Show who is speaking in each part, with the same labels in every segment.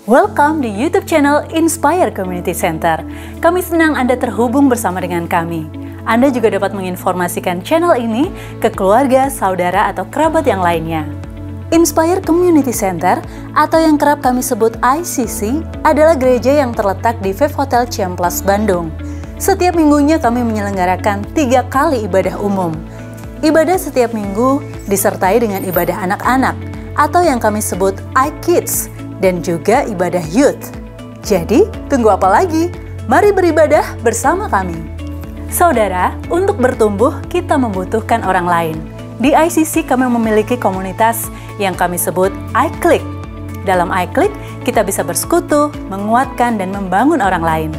Speaker 1: Welcome di YouTube channel Inspire Community Center. Kami senang Anda terhubung bersama dengan kami. Anda juga dapat menginformasikan channel ini ke keluarga, saudara, atau kerabat yang lainnya. Inspire Community Center atau yang kerap kami sebut ICC adalah gereja yang terletak di Vive Hotel Ciamplas, Bandung. Setiap minggunya kami menyelenggarakan 3 kali ibadah umum. Ibadah setiap minggu disertai dengan ibadah anak-anak atau yang kami sebut iKids dan juga ibadah youth. Jadi, tunggu apa lagi? Mari beribadah bersama kami. Saudara, untuk bertumbuh kita membutuhkan orang lain. Di ICC kami memiliki komunitas yang kami sebut iClick. Dalam iClick, kita bisa bersekutu, menguatkan, dan membangun orang lain.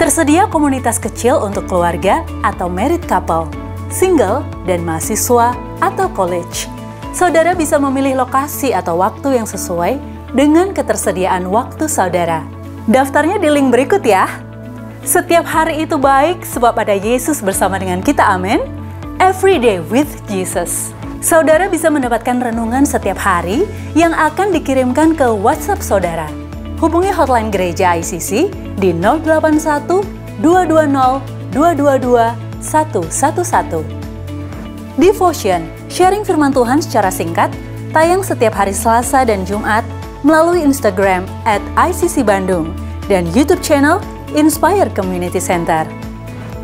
Speaker 1: Tersedia komunitas kecil untuk keluarga atau married couple, single, dan mahasiswa atau college. Saudara bisa memilih lokasi atau waktu yang sesuai dengan ketersediaan waktu saudara. Daftarnya di link berikut ya. Setiap hari itu baik sebab ada Yesus bersama dengan kita, amin. Every day with Jesus. Saudara bisa mendapatkan renungan setiap hari yang akan dikirimkan ke WhatsApp saudara. Hubungi hotline gereja ICC di 081 220 222 111. Devotion, sharing firman Tuhan secara singkat, tayang setiap hari Selasa dan Jumat melalui Instagram @ICC_Bandung dan YouTube channel Inspire Community Center.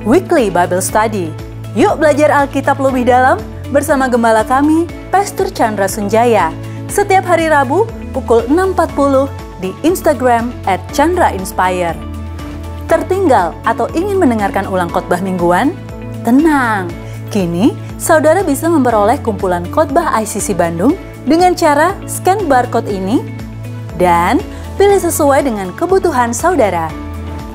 Speaker 1: Weekly Bible Study, yuk belajar Alkitab lebih dalam bersama gembala kami, Pastor Chandra Sunjaya, setiap hari Rabu pukul 6.40 di Instagram @ChandraInspire. Tertinggal atau ingin mendengarkan ulang khotbah mingguan? Tenang, kini saudara bisa memperoleh kumpulan khotbah ICC Bandung dengan cara scan barcode ini dan pilih sesuai dengan kebutuhan saudara.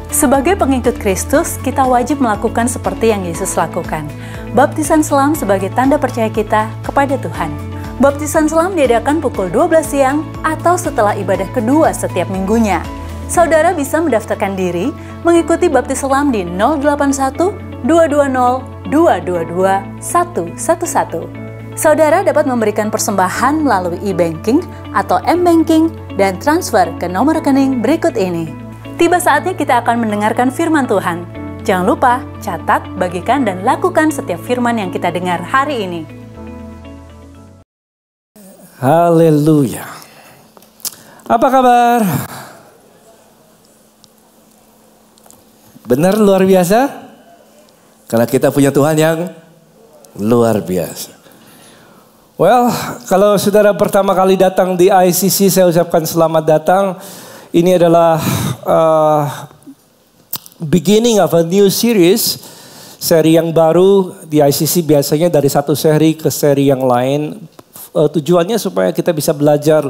Speaker 1: Sebagai pengikut Kristus, kita wajib melakukan seperti yang Yesus lakukan. Baptisan selam sebagai tanda percaya kita kepada Tuhan. Baptisan selam diadakan pukul 12 siang atau setelah ibadah kedua setiap minggunya. Saudara bisa mendaftarkan diri mengikuti baptis selam di 081 220 222 111. Saudara dapat memberikan persembahan melalui e-banking atau m-banking dan transfer ke nomor rekening berikut ini. Tiba saatnya kita akan mendengarkan firman Tuhan. Jangan lupa catat, bagikan, dan lakukan setiap firman yang kita dengar hari ini.
Speaker 2: Haleluya. Apa kabar? Benar luar biasa? Karena kita punya Tuhan yang luar biasa. Well, kalau saudara pertama kali datang di ICC, saya ucapkan selamat datang. Ini adalah beginning of a new series. Seri yang baru di ICC biasanya dari satu seri ke seri yang lain. Tujuannya supaya kita bisa belajar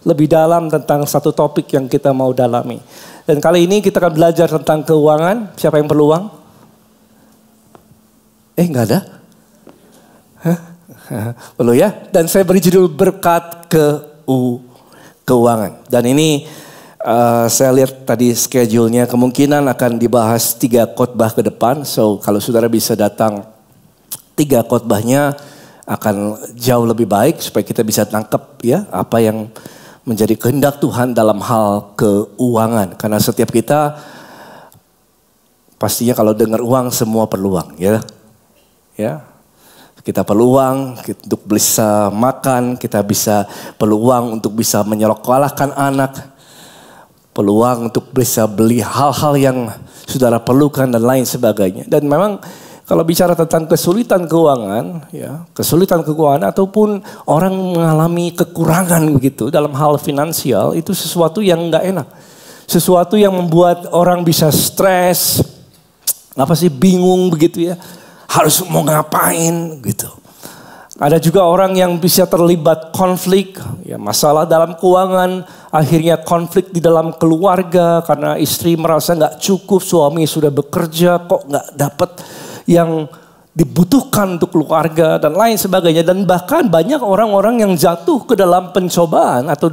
Speaker 2: lebih dalam tentang satu topik yang kita mau dalami. Dan kali ini kita akan belajar tentang keuangan. Siapa yang perlu uang? Enggak ada? Hah? Perlu ya? Dan saya beri judul berkat keuangan. Dan ini saya lihat tadi schedule-nya kemungkinan akan dibahas 3 khotbah ke depan. So kalau saudara bisa datang 3 khotbahnya akan jauh lebih baik supaya kita bisa tangkap ya apa yang menjadi kehendak Tuhan dalam hal keuangan. Karena setiap kita pastinya kalau dengar uang semua perlu uang ya. Ya. Kita perlu uang untuk bisa makan, kita perlu uang untuk bisa menyekolahkan anak, perlu uang untuk bisa beli hal-hal yang saudara perlukan dan lain sebagainya. Dan memang kalau bicara tentang kesulitan keuangan, ya, kesulitan keuangan ataupun orang mengalami kekurangan begitu dalam hal finansial itu sesuatu yang nggak enak, sesuatu yang membuat orang bisa stres, bingung begitu ya. Harus mau ngapain gitu. Ada juga orang yang bisa terlibat konflik, ya masalah dalam keuangan, akhirnya konflik di dalam keluarga karena istri merasa nggak cukup, suami sudah bekerja kok nggak dapat yang dibutuhkan untuk keluarga dan lain sebagainya. Dan bahkan banyak orang-orang yang jatuh ke dalam pencobaan atau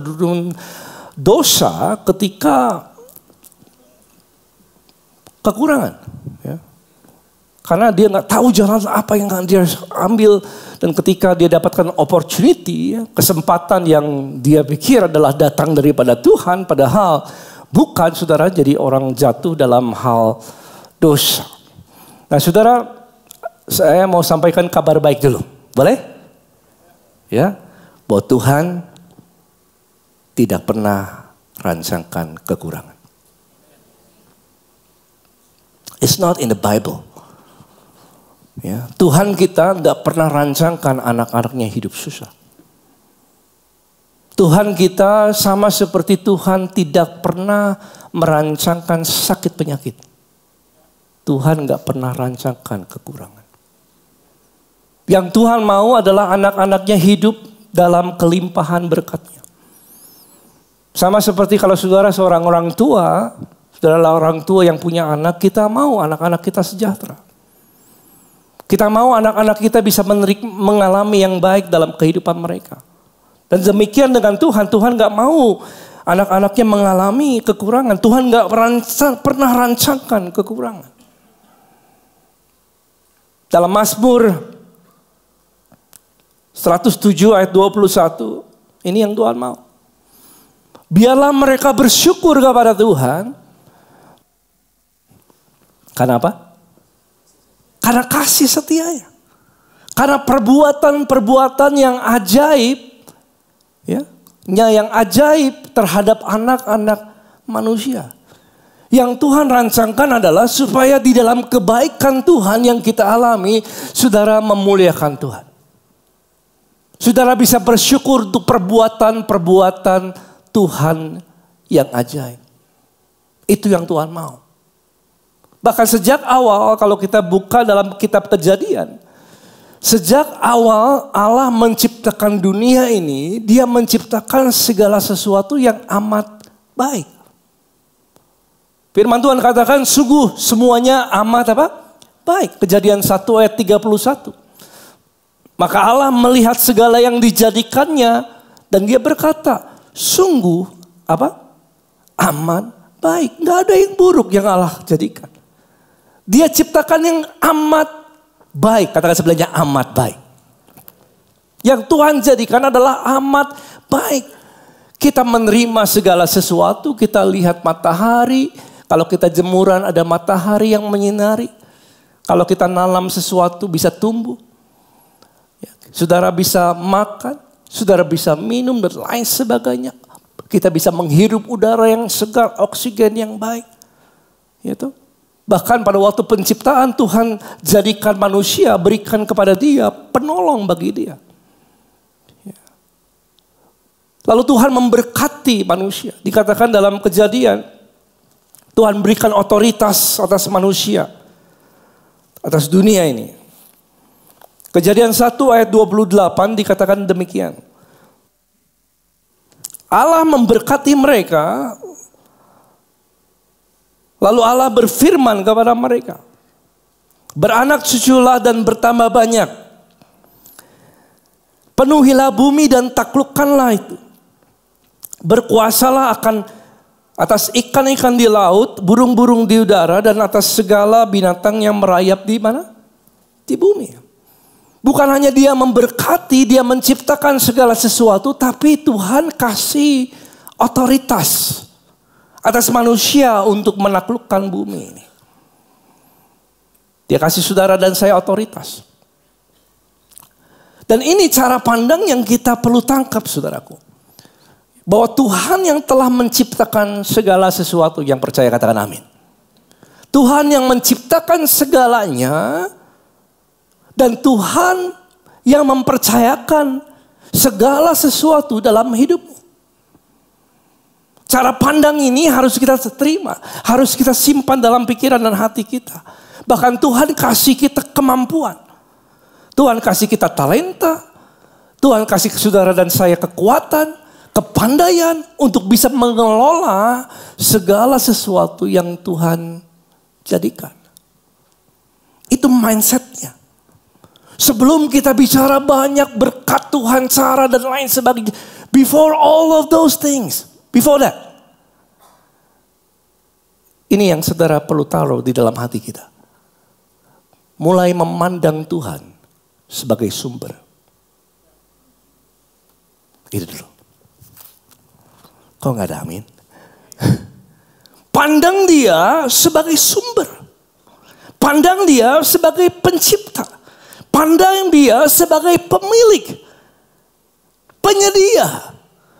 Speaker 2: dosa ketika kekurangan. Ya. Karena dia nggak tahu jalan apa yang akan dia ambil Dan ketika dia dapatkan opportunity, kesempatan yang dia pikir adalah datang daripada Tuhan, padahal bukan, saudara, jadi orang jatuh dalam hal dosa. Nah, saudara, saya mau sampaikan kabar baik dulu. Boleh? Ya, bahwa Tuhan tidak pernah rancangkan kekurangan. It's not in the Bible. Ya, Tuhan kita tidak pernah rancangkan anak-anaknya hidup susah. Tuhan kita sama seperti Tuhan tidak pernah merancangkan sakit penyakit. Tuhan gak pernah rancangkan kekurangan. Yang Tuhan mau adalah anak-anaknya hidup dalam kelimpahan berkat-Nya. Sama seperti kalau saudara seorang orang tua, saudara orang tua yang punya anak, kita mau anak-anak kita sejahtera. Kita mau anak-anak kita bisa mengalami yang baik dalam kehidupan mereka. Dan demikian dengan Tuhan, Tuhan gak mau anak-anaknya mengalami kekurangan. Tuhan gak pernah rancangkan kekurangan. Dalam Mazmur 107 ayat 21, ini yang Tuhan mau. Biarlah mereka bersyukur kepada Tuhan. Karena apa? Karena kasih setianya. Karena perbuatan-perbuatan yang ajaib, ya, yang ajaib terhadap anak-anak manusia. Yang Tuhan rancangkan adalah supaya di dalam kebaikan Tuhan yang kita alami, saudara memuliakan Tuhan. Saudara bisa bersyukur untuk perbuatan-perbuatan Tuhan yang ajaib. Itu yang Tuhan mau. Bahkan sejak awal kalau kita buka dalam kitab Kejadian, sejak awal Allah menciptakan dunia ini, Dia menciptakan segala sesuatu yang amat baik. Firman Tuhan katakan sungguh semuanya amat apa? Baik. Kejadian 1 ayat 31. Maka Allah melihat segala yang dijadikannya dan Dia berkata, sungguh apa? Amat baik. Nggak ada yang buruk yang Allah jadikan. Dia ciptakan yang amat baik. Katakan sebelahnya amat baik. Yang Tuhan jadikan adalah amat baik. Kita menerima segala sesuatu, kita lihat matahari. Kalau kita jemuran ada matahari yang menyinari. Kalau kita nanam sesuatu bisa tumbuh. Saudara bisa makan, saudara bisa minum dan lain sebagainya. Kita bisa menghirup udara yang segar, oksigen yang baik. Gitu. Bahkan pada waktu penciptaan Tuhan jadikan manusia, berikan kepada dia penolong bagi dia. Lalu Tuhan memberkati manusia. Dikatakan dalam Kejadian, Tuhan berikan otoritas atas manusia, atas dunia ini. Kejadian 1 ayat 28 dikatakan demikian. Allah memberkati mereka, lalu Allah berfirman kepada mereka, beranak cuculah dan bertambah banyak. Penuhilah bumi dan taklukkanlah itu. Berkuasalah atas ikan-ikan di laut, burung-burung di udara, dan atas segala binatang yang merayap di mana? Di bumi. Bukan hanya Dia memberkati, Dia menciptakan segala sesuatu, tapi Tuhan kasih otoritas atas manusia untuk menaklukkan bumi ini. Dia kasih saudara dan saya otoritas. Dan ini cara pandang yang kita perlu tangkap, saudaraku. Bahwa Tuhan yang telah menciptakan segala sesuatu, yang percaya katakan amin. Tuhan yang menciptakan segalanya, dan Tuhan yang mempercayakan segala sesuatu dalam hidupmu. Cara pandang ini harus kita terima, harus kita simpan dalam pikiran dan hati kita. Bahkan Tuhan kasih kita kemampuan. Tuhan kasih kita talenta. Tuhan kasih saudara dan saya kekuatan, kepandaian untuk bisa mengelola segala sesuatu yang Tuhan jadikan. Itu mindsetnya. Sebelum kita bicara banyak berkat Tuhan, cara dan lain sebagainya. Before all of those things. Before that. Ini yang saudara perlu taruh di dalam hati kita. Mulai memandang Tuhan sebagai sumber. Itu dulu. Kok nggak ada amin? Pandang dia sebagai sumber. Pandang dia sebagai pencipta. Pandang dia sebagai pemilik. Penyedia.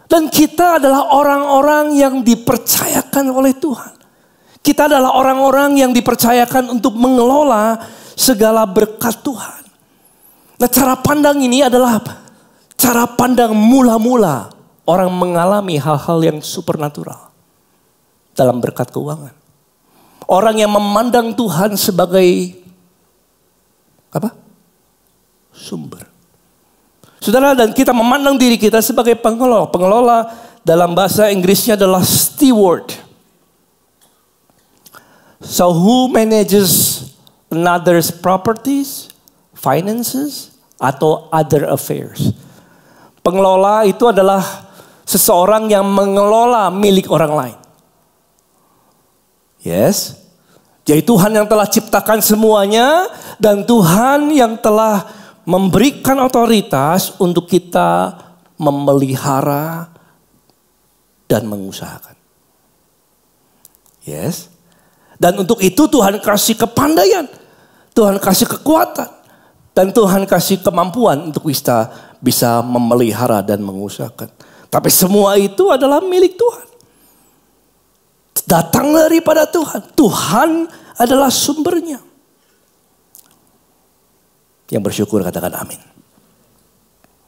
Speaker 2: Dan kita adalah orang-orang yang dipercayakan oleh Tuhan. Kita adalah orang-orang yang dipercayakan untuk mengelola segala berkat Tuhan. Nah, cara pandang ini adalah cara pandang mula-mula orang mengalami hal-hal yang supernatural dalam berkat keuangan. Orang yang memandang Tuhan sebagai apa? Sumber. Saudara, dan kita memandang diri kita sebagai pengelola. Pengelola dalam bahasa Inggrisnya adalah steward. So who manages another's properties, finances, atau other affairs? Pengelola itu adalah seseorang yang mengelola milik orang lain. Yes. Jadi Tuhan yang telah ciptakan semuanya dan Tuhan yang telah memberikan otoritas untuk kita memelihara dan mengusahakan. Yes. Dan untuk itu Tuhan kasih kepandaian, Tuhan kasih kekuatan, dan Tuhan kasih kemampuan untuk bisa memelihara dan mengusahakan. Tapi semua itu adalah milik Tuhan. Datang daripada Tuhan. Tuhan adalah sumbernya. Yang bersyukur katakan amin.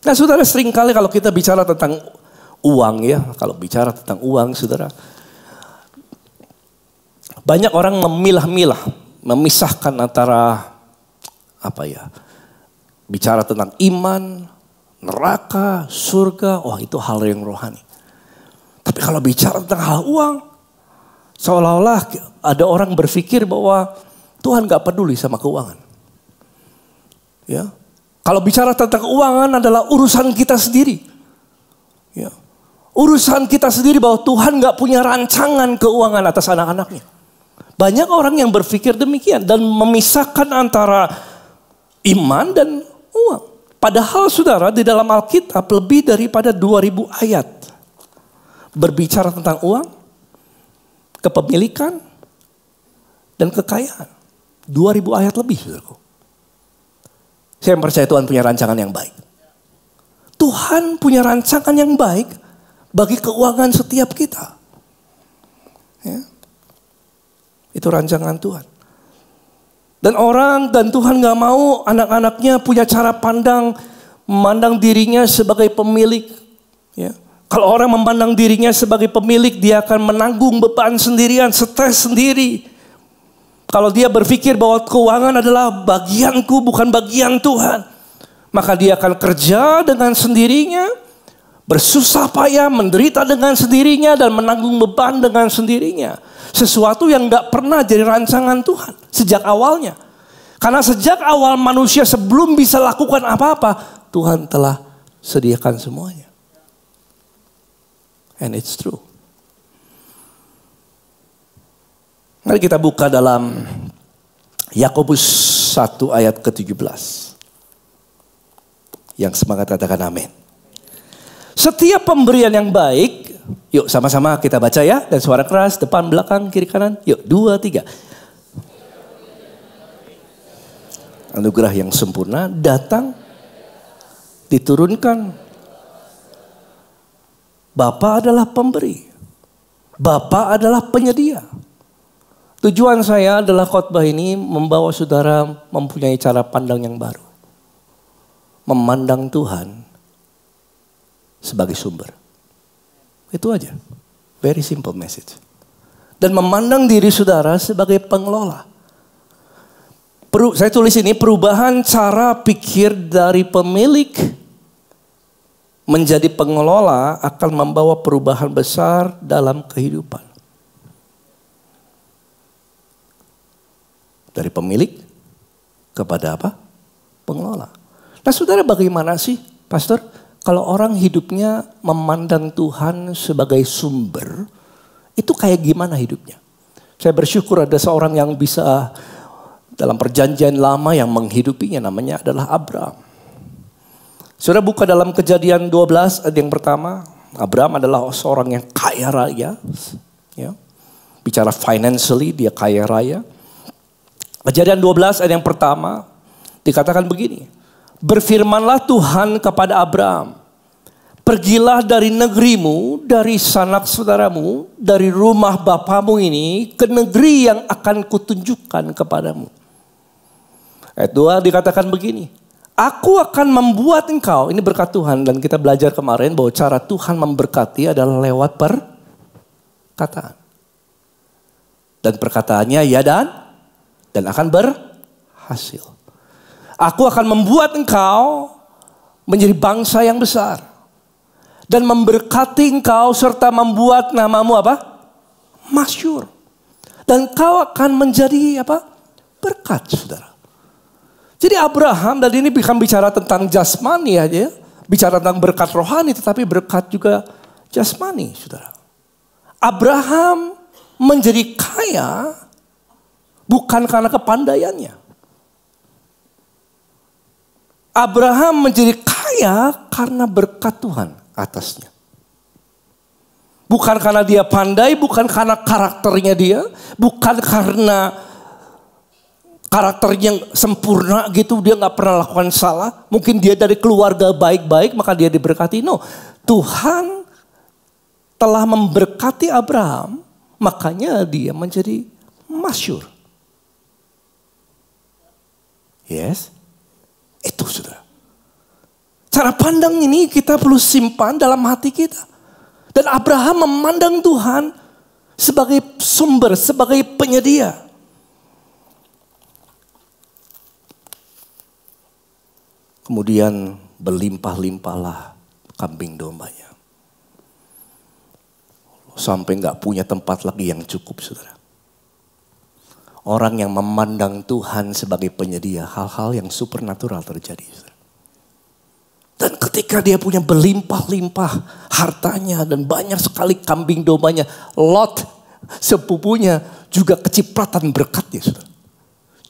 Speaker 2: Nah, saudara, seringkali kalau kita bicara tentang uang ya. Kalau bicara tentang uang, saudara. Banyak orang memilah-milah. Memisahkan antara bicara tentang iman, neraka, surga. Wah, itu hal yang rohani. Tapi kalau bicara tentang hal uang, seolah-olah ada orang berpikir bahwa Tuhan gak peduli sama keuangan. Ya, kalau bicara tentang keuangan adalah urusan kita sendiri. Ya, urusan kita sendiri bahwa Tuhan gak punya rancangan keuangan atas anak-anaknya. Banyak orang yang berpikir demikian dan memisahkan antara iman dan uang. Padahal saudara, di dalam Alkitab lebih daripada 2000 ayat berbicara tentang uang, kepemilikan, dan kekayaan. 2000 ayat lebih, saudaraku. Saya percaya Tuhan punya rancangan yang baik. Tuhan punya rancangan yang baik bagi keuangan setiap kita. Ya. Itu rancangan Tuhan. Dan Tuhan gak mau anak-anaknya punya cara memandang dirinya sebagai pemilik. Ya. Kalau orang memandang dirinya sebagai pemilik, dia akan menanggung beban sendirian, stres sendiri. Kalau dia berpikir bahwa keuangan adalah bagianku bukan bagian Tuhan, maka dia akan kerja dengan sendirinya, bersusah payah, menderita dengan sendirinya, dan menanggung beban dengan sendirinya. Sesuatu yang gak pernah jadi rancangan Tuhan sejak awalnya. Karena sejak awal manusia sebelum bisa lakukan apa-apa, Tuhan telah sediakan semuanya. And it's true. Mari kita buka dalam Yakobus 1 ayat ke-17. Yang semangat katakan amin. Setiap pemberian yang baik, yuk sama-sama kita baca ya. Dan suara keras, depan, belakang, kiri, kanan. Yuk, 2, 3. Anugerah yang sempurna datang, diturunkan. Bapa adalah pemberi. Bapa adalah penyedia. Tujuan saya adalah khotbah ini membawa saudara mempunyai cara pandang yang baru. Memandang Tuhan sebagai sumber. Itu aja. Very simple message. Dan memandang diri saudara sebagai pengelola. Saya tulis ini, perubahan cara pikir dari pemilik menjadi pengelola akan membawa perubahan besar dalam kehidupan. Dari pemilik kepada apa? Pengelola. Nah, saudara, bagaimana sih, Pastor, kalau orang hidupnya memandang Tuhan sebagai sumber, itu kayak gimana hidupnya? Saya bersyukur ada seorang yang bisa dalam perjanjian lama yang menghidupinya, namanya adalah Abraham. Saudara buka dalam Kejadian 12 ayat yang pertama. Abraham adalah seorang yang kaya raya. Ya. Bicara financially dia kaya raya. Kejadian 12 ayat yang pertama dikatakan begini. Berfirmanlah Tuhan kepada Abraham. Pergilah dari negerimu, dari sanak saudaramu, dari rumah bapamu ini ke negeri yang akan kutunjukkan kepadamu. Ayat 2 dikatakan begini. Aku akan membuat engkau, ini berkat Tuhan dan kita belajar kemarin bahwa cara Tuhan memberkati adalah lewat perkataan. Dan perkataannya ya dan akan berhasil. Aku akan membuat engkau menjadi bangsa yang besar. Dan memberkati engkau serta membuat namamu apa? Masyhur. Dan kau akan menjadi apa? Berkat, saudara. Jadi Abraham, dan ini bukan bicara tentang jasmani aja. Bicara tentang berkat rohani, tetapi berkat juga jasmani, saudara. Abraham menjadi kaya bukan karena kepandaiannya. Abraham menjadi kaya karena berkat Tuhan atasnya. Bukan karena dia pandai, bukan karena karakternya dia, bukan karena karakternya yang sempurna gitu, dia gak pernah lakukan salah. Mungkin dia dari keluarga baik-baik maka dia diberkati. No, Tuhan telah memberkati Abraham, makanya dia menjadi masyhur. Yes, itu saudara. Cara pandang ini kita perlu simpan dalam hati kita. Dan Abraham memandang Tuhan sebagai sumber, sebagai penyedia. Kemudian berlimpah-limpahlah kambing dombanya. Sampai gak punya tempat lagi yang cukup, saudara. Orang yang memandang Tuhan sebagai penyedia, hal-hal yang supernatural terjadi, saudara. Dan ketika dia punya berlimpah-limpah hartanya dan banyak sekali kambing dombanya, Lot sepupunya juga kecipratan berkatnya, saudara.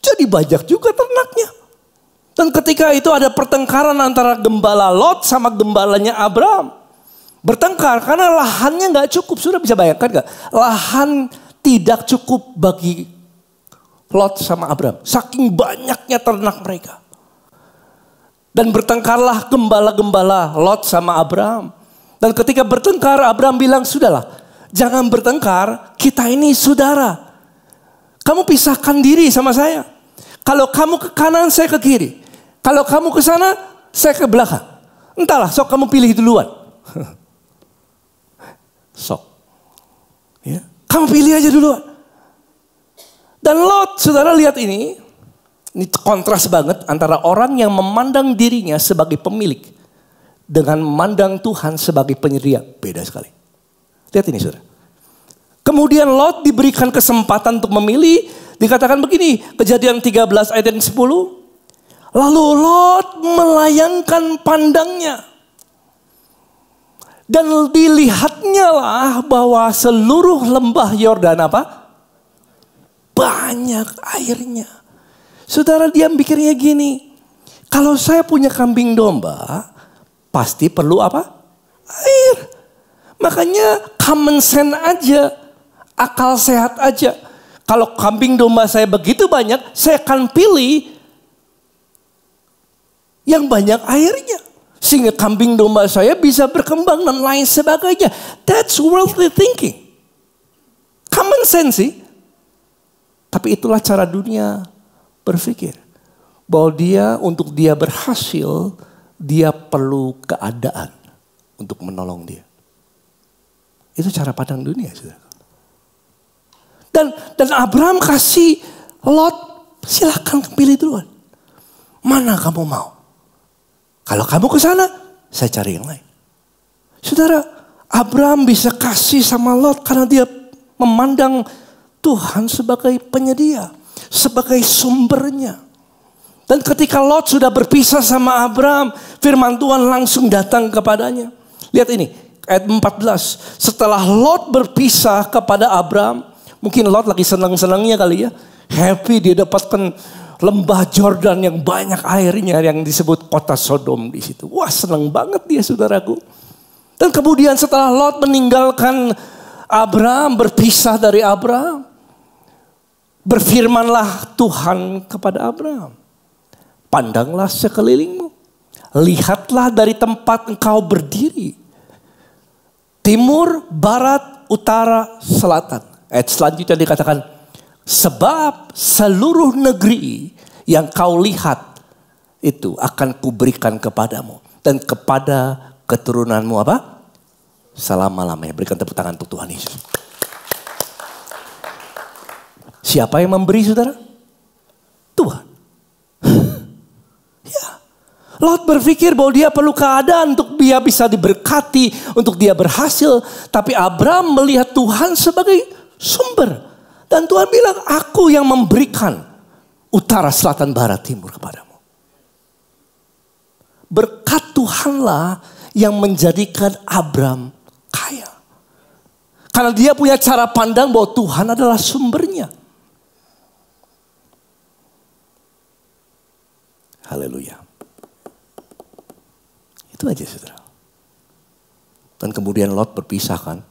Speaker 2: Jadi banyak juga ternaknya. Dan ketika itu ada pertengkaran antara gembala Lot sama gembalanya Abraham. Bertengkar karena lahannya gak cukup. Sudah bisa bayangkan gak? Lahan tidak cukup bagi Lot sama Abraham. Saking banyaknya ternak mereka. Dan bertengkarlah gembala-gembala Lot sama Abraham. Dan ketika bertengkar Abraham bilang, sudahlah jangan bertengkar, kita ini saudara. Kamu pisahkan diri sama saya. Kalau kamu ke kanan saya ke kiri. Kalau kamu ke sana saya ke belakang. Entahlah sok kamu pilih duluan. Sok. Ya, kamu pilih aja duluan. Dan Lot, saudara lihat ini. Ini kontras banget antara orang yang memandang dirinya sebagai pemilik dengan memandang Tuhan sebagai penyedia. Beda sekali. Lihat ini saudara. Kemudian Lot diberikan kesempatan untuk memilih. Dikatakan begini, Kejadian 13 ayat yang 10. Lalu Lot melayangkan pandangnya. Dan dilihatnya lah bahwa seluruh lembah Yordan apa? Banyak airnya. Saudara, dia mikirnya gini, kalau saya punya kambing domba, pasti perlu apa? Air. Makanya common sense aja, akal sehat aja. Kalau kambing domba saya begitu banyak, saya akan pilih yang banyak airnya. Sehingga kambing domba saya bisa berkembang dan lain sebagainya. That's worldly thinking. Common sense sih. Tapi itulah cara dunia berpikir bahwa dia untuk dia berhasil, dia perlu keadaan untuk menolong dia. Itu cara pandang dunia, saudara. Dan Abraham kasih Lot, silakan pilih duluan. Mana kamu mau? Kalau kamu ke sana, saya cari yang lain. Saudara, Abraham bisa kasih sama Lot karena dia memandang Tuhan sebagai penyedia. Sebagai sumbernya. Dan ketika Lot sudah berpisah sama Abraham, firman Tuhan langsung datang kepadanya. Lihat ini, ayat 14. Setelah Lot berpisah kepada Abraham, mungkin Lot lagi senang-senangnya kali ya. Happy dia dapatkan lembah Jordan yang banyak airnya yang disebut kota Sodom di situ. Wah, senang banget dia, saudaraku. Dan kemudian setelah Lot meninggalkan Abraham, berpisah dari Abraham, berfirmanlah Tuhan kepada Abraham, pandanglah sekelilingmu, lihatlah dari tempat engkau berdiri, timur, barat, utara, selatan. Ayat selanjutnya dikatakan, sebab seluruh negeri yang kau lihat itu akan kuberikan kepadamu dan kepada keturunanmu apa? Selama-lamanya. Berikan tepuk tangan untuk Tuhan Yesus. Siapa yang memberi, saudara? Tuhan. Ya. Lot berpikir bahwa dia perlu keadaan untuk dia bisa diberkati, untuk dia berhasil. Tapi Abraham melihat Tuhan sebagai sumber. Dan Tuhan bilang, aku yang memberikan utara, selatan, barat, timur kepadamu. Berkat Tuhanlah yang menjadikan Abraham kaya. Karena dia punya cara pandang bahwa Tuhan adalah sumbernya. Haleluya. Itu aja, saudara. Dan kemudian Lot berpisah kan.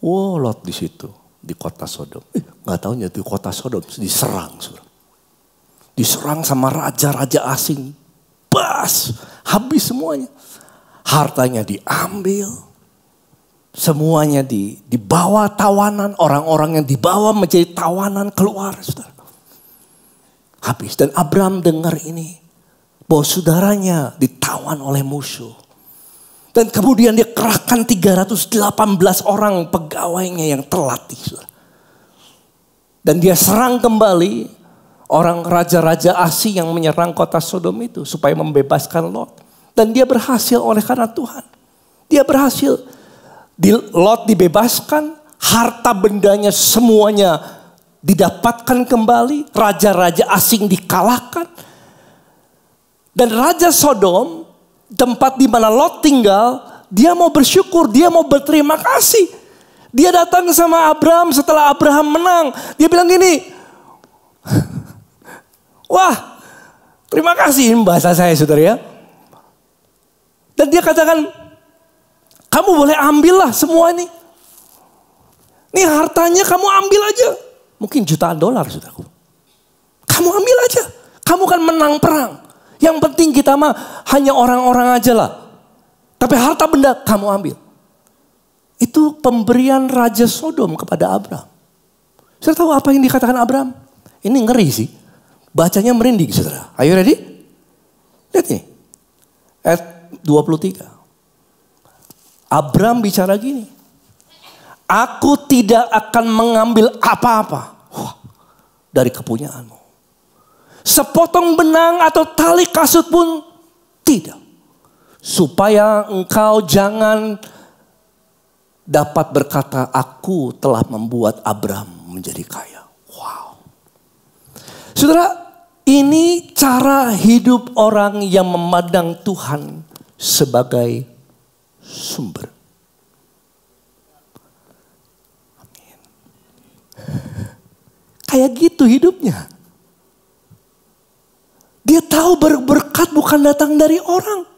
Speaker 2: Wow, Lot di situ, di kota Sodom. Nggak tahunya di kota Sodom diserang, saudara. Diserang sama raja-raja asing. Bas, habis semuanya. Hartanya diambil. Semuanya dibawa tawanan. Orang-orang yang dibawa menjadi tawanan keluar, saudara. Habis. Dan Abraham dengar ini, bahwa saudaranya ditawan oleh musuh. Dan kemudian dia kerahkan 318 orang pegawainya yang terlatih, saudara. Dan dia serang kembali orang raja-raja asing yang menyerang kota Sodom itu supaya membebaskan Lot. Dan dia berhasil oleh karena Tuhan. Dia berhasil. Lot dibebaskan, harta bendanya semuanya didapatkan kembali, raja-raja asing dikalahkan. Dan Raja Sodom, tempat di mana Lot tinggal, dia mau bersyukur, dia mau berterima kasih. Dia datang sama Abraham setelah Abraham menang. Dia bilang gini, wah, terima kasih, bahasa saya, saudara ya. Dan dia katakan, kamu boleh ambillah semua ini. Ini hartanya kamu ambil aja. Mungkin jutaan dolar, saudaraku. Kamu ambil aja. Kamu kan menang perang. Yang penting kita mah hanya orang-orang aja lah. Tapi harta benda kamu ambil. Itu pemberian Raja Sodom kepada Abraham. Saudara tahu apa yang dikatakan Abraham? Ini ngeri sih. Bacanya merinding, saudara. Are you ready? Lihat nih. Ayat 23. Abraham bicara gini. Aku tidak akan mengambil apa-apa dari kepunyaanmu. Sepotong benang atau tali kasut pun tidak. Supaya engkau jangan dapat berkata, aku telah membuat Abraham menjadi kaya. Wow. Saudara, ini cara hidup orang yang memandang Tuhan sebagai sumber. Amin. Kayak gitu hidupnya. Dia tahu berkat bukan datang dari orang.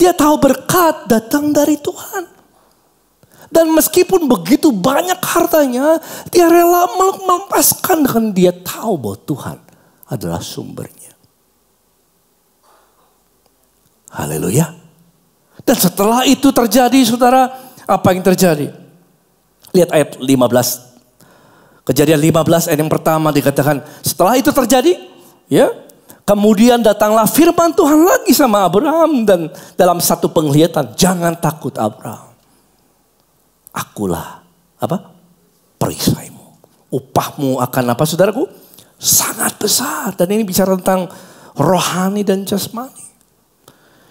Speaker 2: Dia tahu berkat datang dari Tuhan. Dan meskipun begitu banyak hartanya, dia rela melepaskan dengan dia tahu bahwa Tuhan adalah sumbernya. Haleluya. Dan setelah itu terjadi, saudara, apa yang terjadi? Lihat ayat 15. Kejadian 15 ayat yang pertama dikatakan, setelah itu terjadi, ya, kemudian datanglah firman Tuhan lagi sama Abraham dan dalam satu penglihatan, jangan takut Abraham. Akulah apa? Perisaimu. Upahmu akan apa, saudaraku? Sangat besar. Dan ini bicara tentang rohani dan jasmani.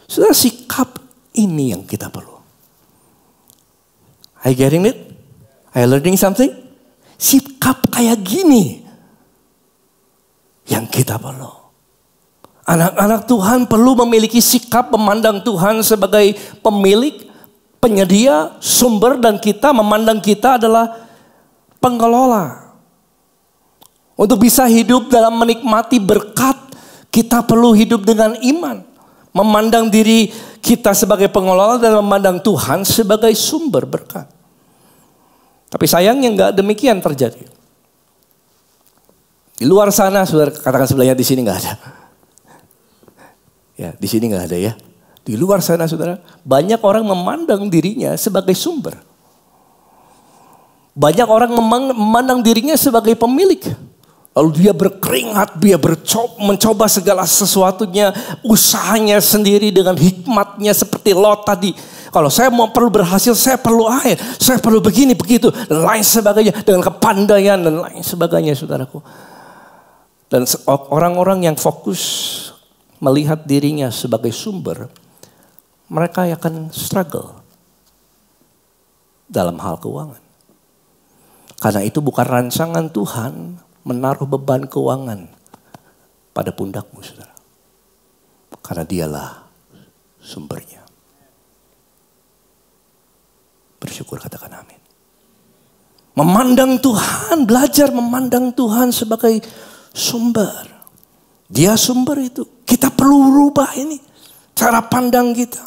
Speaker 2: Saudara, sikap ini yang kita perlu. Are you getting it? Are you learning something? Sikap kayak gini yang kita perlu. Anak-anak Tuhan perlu memiliki sikap memandang Tuhan sebagai pemilik, penyedia, sumber, dan kita memandang kita adalah pengelola. Untuk bisa hidup dalam menikmati berkat, kita perlu hidup dengan iman. Memandang diri kita sebagai pengelola dan memandang Tuhan sebagai sumber berkat. Tapi sayangnya enggak demikian terjadi. Di luar sana, saudara, katakan sebelahnya, di sini enggak ada. Ya, di sini enggak ada ya. Di luar sana, saudara, banyak orang memandang dirinya sebagai sumber. Banyak orang memandang dirinya sebagai pemilik. Lalu dia berkeringat, dia mencoba segala sesuatunya, usahanya sendiri dengan hikmatnya seperti Lot tadi. Kalau saya mau perlu berhasil, saya perlu air, saya perlu begini, begitu, dan lain sebagainya. Dengan kepandaian dan lain sebagainya, saudaraku. Dan orang-orang yang fokus melihat dirinya sebagai sumber, mereka akan struggle dalam hal keuangan. Karena itu bukan rancangan Tuhan menaruh beban keuangan pada pundakmu, saudara. Karena dialah sumbernya. Bersyukur, katakan amin. Memandang Tuhan, belajar memandang Tuhan sebagai sumber. Dia sumber itu. Kita perlu rubah ini. Cara pandang kita.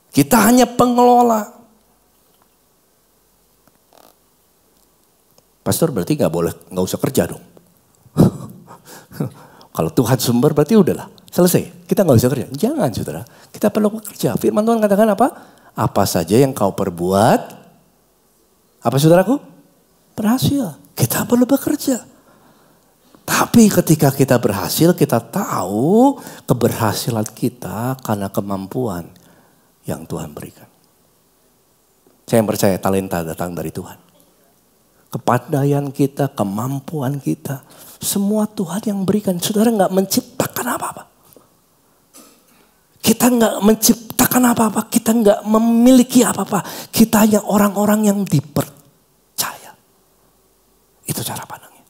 Speaker 2: Kita hanya pengelola. Pastor, berarti nggak usah kerja dong. Kalau Tuhan sumber berarti udahlah, selesai. Kita nggak usah kerja. Jangan, saudara. Kita perlu bekerja. Firman Tuhan katakan apa? Apa saja yang kau perbuat, apa saudaraku? Berhasil. Kita perlu bekerja. Tapi ketika kita berhasil, kita tahu keberhasilan kita karena kemampuan yang Tuhan berikan. Saya yang percaya talenta datang dari Tuhan. Kepandaian kita, kemampuan kita, semua Tuhan yang berikan. Saudara nggak menciptakan apa-apa. Kita nggak menciptakan apa-apa. Kita nggak memiliki apa-apa. Kita hanya orang-orang yang dipercaya. Itu cara pandangnya.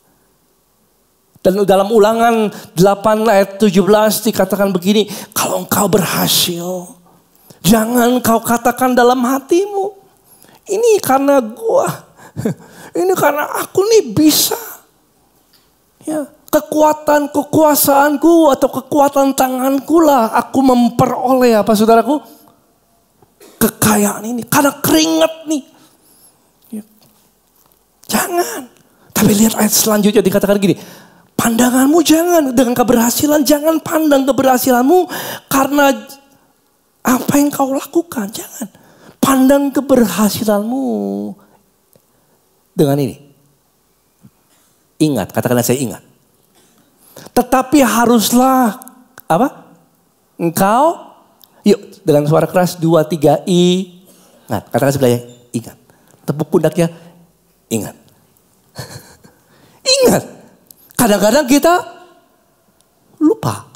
Speaker 2: Dan dalam Ulangan 8 ayat 17 dikatakan begini. Kalau engkau berhasil, jangan kau katakan dalam hatimu, ini karena gua. Ini karena aku nih bisa. Ya, kekuatan kekuasaanku atau kekuatan tanganku lah aku memperoleh apa saudaraku? Kekayaan ini. Karena keringat nih. Ya. Jangan. Tapi lihat ayat selanjutnya dikatakan gini. Pandanganmu jangan dengan keberhasilan. Jangan pandang keberhasilanmu karena apa yang kau lakukan. Jangan. Pandang keberhasilanmu dengan ini. Ingat, katakanlah saya ingat. Tetapi haruslah apa? Engkau, yuk dengan suara keras 2, 3, ingat. Katakan sebelahnya, ingat. Tepuk pundaknya, ingat. Ingat. Kadang-kadang kita lupa.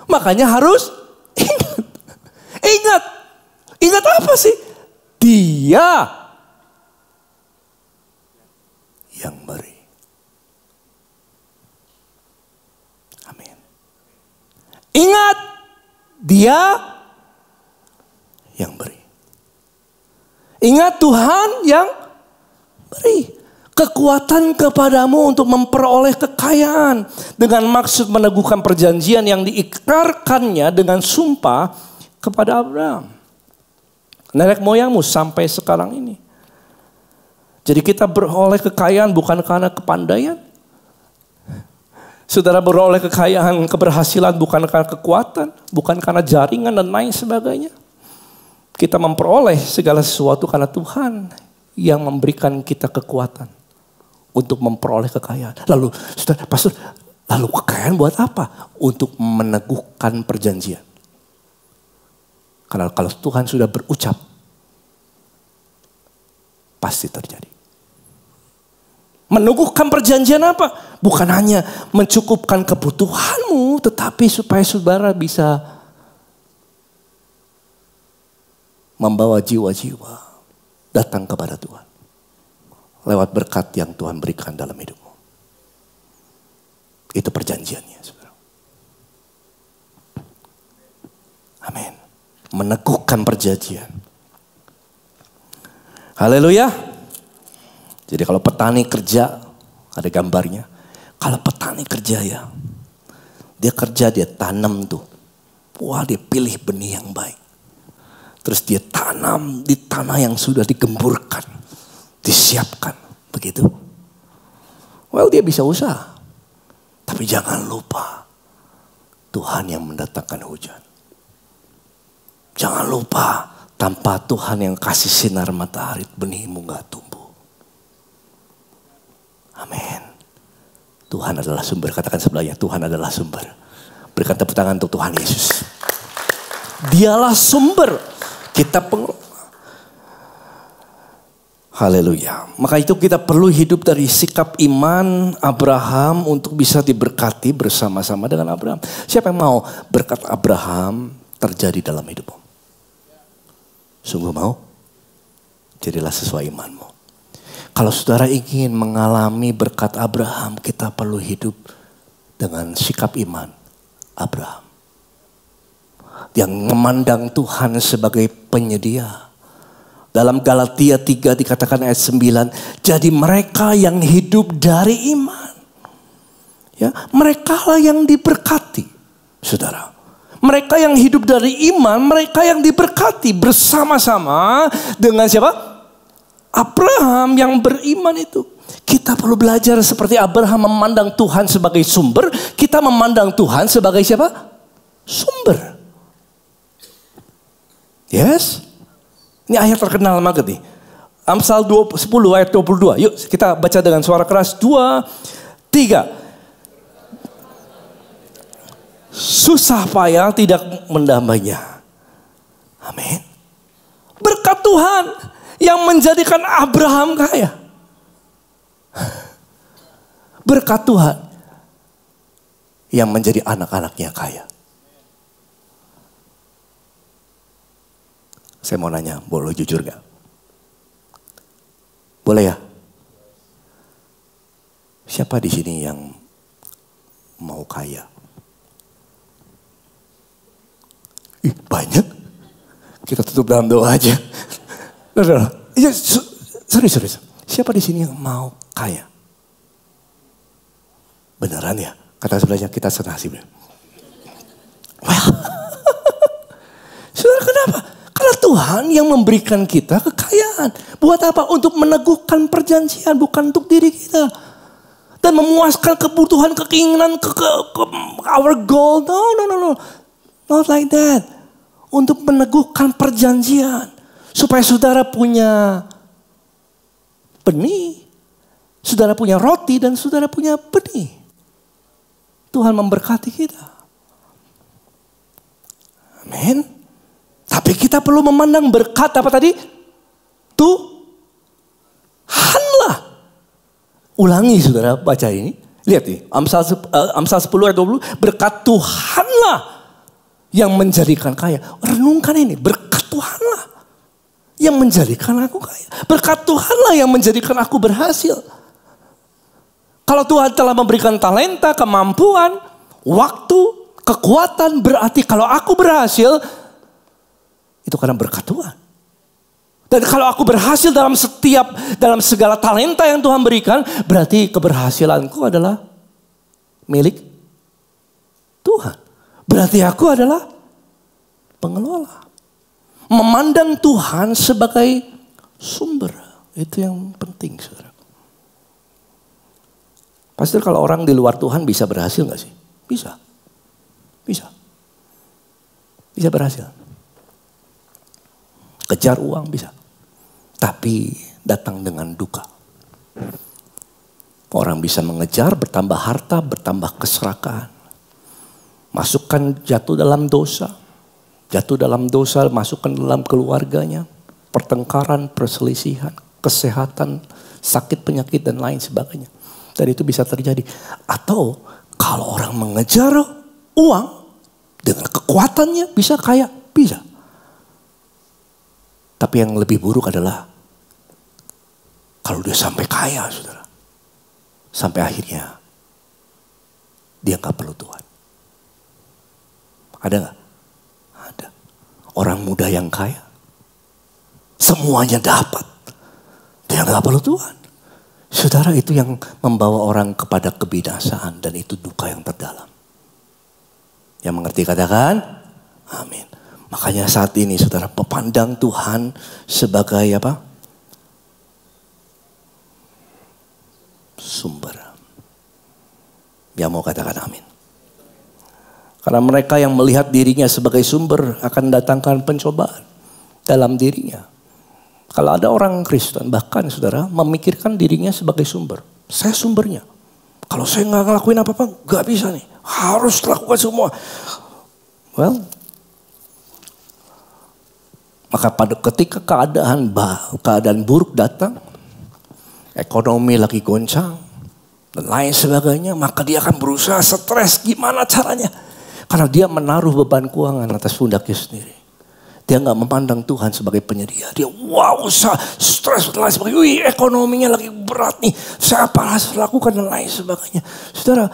Speaker 2: Makanya harus ingat. Ingat. Ingat apa sih? Dia yang beri. Amin. Ingat, dia yang beri. Ingat Tuhan yang beri. Kekuatan kepadamu untuk memperoleh kekayaan. Dengan maksud meneguhkan perjanjian yang diikrarkannya dengan sumpah kepada Abraham. Nenek moyangmu sampai sekarang ini. Jadi kita beroleh kekayaan bukan karena kepandaian. Saudara beroleh kekayaan, keberhasilan bukan karena kekuatan. Bukan karena jaringan dan lain sebagainya. Kita memperoleh segala sesuatu karena Tuhan yang memberikan kita kekuatan untuk memperoleh kekayaan. Lalu, saudara, pastor, lalu kekayaan buat apa? Untuk meneguhkan perjanjian. Karena kalau Tuhan sudah berucap, pasti terjadi. Meneguhkan perjanjian apa? Bukan hanya mencukupkan kebutuhanmu, tetapi supaya saudara bisa membawa jiwa-jiwa datang kepada Tuhan. Lewat berkat yang Tuhan berikan dalam hidupmu. Itu perjanjiannya, saudara. Amin. Meneguhkan perjanjian. Haleluya. Jadi kalau petani kerja, ada gambarnya. Kalau petani kerja ya, dia kerja, dia tanam tuh. Wah, dia pilih benih yang baik. Terus dia tanam di tanah yang sudah digemburkan, disiapkan, begitu. Well, dia bisa usaha. Tapi jangan lupa, Tuhan yang mendatangkan hujan. Jangan lupa, tanpa Tuhan yang kasih sinar matahari, benihmu gak tumbuh. Amin. Tuhan adalah sumber. Katakan sebelahnya, Tuhan adalah sumber. Berikan tepuk tangan untuk Tuhan Yesus. Dialah sumber. Kita pengelola. Haleluya. Maka itu kita perlu hidup dari sikap iman Abraham untuk bisa diberkati bersama-sama dengan Abraham. Siapa yang mau berkat Abraham terjadi dalam hidupmu? Sungguh mau? Jadilah sesuai imanmu. Kalau saudara ingin mengalami berkat Abraham, kita perlu hidup dengan sikap iman Abraham. Yang memandang Tuhan sebagai penyedia. Dalam Galatia 3 dikatakan ayat 9. Jadi mereka yang hidup dari iman. Ya, mereka lah yang diberkati. Saudara. Mereka yang hidup dari iman, mereka yang diberkati bersama-sama dengan siapa? Abraham yang beriman itu. Kita perlu belajar seperti Abraham memandang Tuhan sebagai sumber. Kita memandang Tuhan sebagai siapa? Sumber. Yes? Ini ayat terkenal banget nih. Amsal 10 ayat 22. Yuk kita baca dengan suara keras. 2, 3. Susah payah tidak mendambanya. Amin. Berkat Tuhan yang menjadikan Abraham kaya. Berkat Tuhan yang menjadi anak-anaknya kaya. Saya mau nanya, boleh jujur gak? Boleh ya? Siapa di sini yang mau kaya? Ih, banyak. Kita tutup dalam doa aja. Iya, serius. Siapa di sini yang mau kaya? Beneran ya? Kata sebelahnya kita senasib. Well, saudara kenapa? Karena Tuhan yang memberikan kita kekayaan. Buat apa? Untuk meneguhkan perjanjian, bukan untuk diri kita. Dan memuaskan kebutuhan, keinginan, our goal. No. Not like that. Untuk meneguhkan perjanjian. Supaya saudara punya benih. Saudara punya roti dan saudara punya benih. Tuhan memberkati kita. Amin. Tapi kita perlu memandang berkat apa tadi? Tuhanlah. Ulangi saudara baca ini. Lihat nih. Amsal 10 ayat 20. Berkat Tuhanlah yang menjadikan kaya. Renungkan ini. Berkat Tuhanlah yang menjadikan aku kaya. Berkat Tuhanlah yang menjadikan aku berhasil. Kalau Tuhan telah memberikan talenta, kemampuan, waktu, kekuatan, berarti kalau aku berhasil, itu karena berkat Tuhan. Dan kalau aku berhasil dalam segala talenta yang Tuhan berikan, berarti keberhasilanku adalah milik Tuhan. Berarti aku adalah pengelola. Memandang Tuhan sebagai sumber. Itu yang penting, saudara. Pastor, kalau orang di luar Tuhan bisa berhasil gak sih? Bisa. Bisa berhasil. Kejar uang bisa. Tapi datang dengan duka. Orang bisa mengejar, bertambah harta, bertambah keserakahan. Jatuh dalam dosa, masukkan dalam keluarganya. Pertengkaran, perselisihan, kesehatan, sakit, penyakit dan lain sebagainya. Dan itu bisa terjadi. Atau kalau orang mengejar uang dengan kekuatannya bisa kaya, bisa. Tapi yang lebih buruk adalah kalau dia sampai kaya, saudara. Sampai akhirnya dia gak perlu Tuhan. Ada gak? Ada. Orang muda yang kaya. Semuanya dapat. Dia gak perlu Tuhan. Saudara, itu yang membawa orang kepada kebinasaan dan itu duka yang terdalam. Yang mengerti katakan, amin. Makanya saat ini saudara memandang Tuhan sebagai apa? Sumber. Yang mau katakan amin. Karena mereka yang melihat dirinya sebagai sumber akan datangkan pencobaan dalam dirinya. Kalau ada orang Kristen bahkan saudara memikirkan dirinya sebagai sumber. Saya sumbernya. Kalau saya nggak ngelakuin apa-apa nggak bisa nih. Harus lakukan semua. Well, maka ketika keadaan buruk datang, ekonomi lagi goncang dan lain sebagainya, maka dia akan berusaha stres gimana caranya. Karena dia menaruh beban keuangan atas pundaknya sendiri. Dia nggak memandang Tuhan sebagai penyedia. Dia stres dan lain sebagainya. Wih, ekonominya lagi berat nih. Saya apa harus lakukan dan lain sebagainya. Saudara,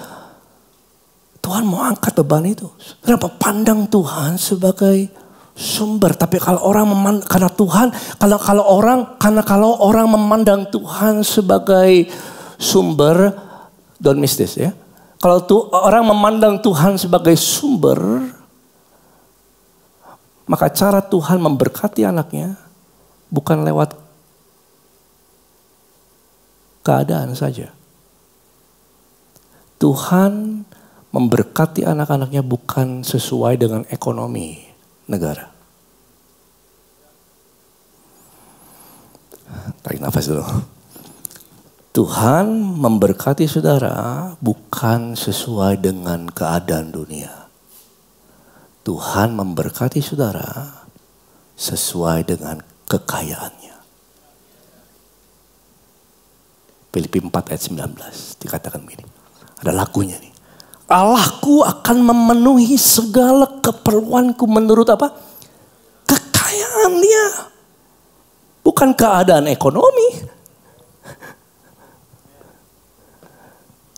Speaker 2: Tuhan mau angkat beban itu. Saudara, pandang Tuhan sebagai sumber. Tapi kalau orang kalau orang memandang Tuhan sebagai sumber, don't miss this ya. Kalau orang memandang Tuhan sebagai sumber, maka cara Tuhan memberkati anaknya bukan lewat keadaan saja. Tuhan memberkati anak-anaknya bukan sesuai dengan ekonomi negara. Tarik nafas dulu. Tuhan memberkati saudara bukan sesuai dengan keadaan dunia. Tuhan memberkati saudara sesuai dengan kekayaannya. Filipi 4 ayat 19 dikatakan begini. Ada lagunya nih. Allahku akan memenuhi segala keperluanku menurut apa? Kekayaannya. Bukan keadaan ekonomi.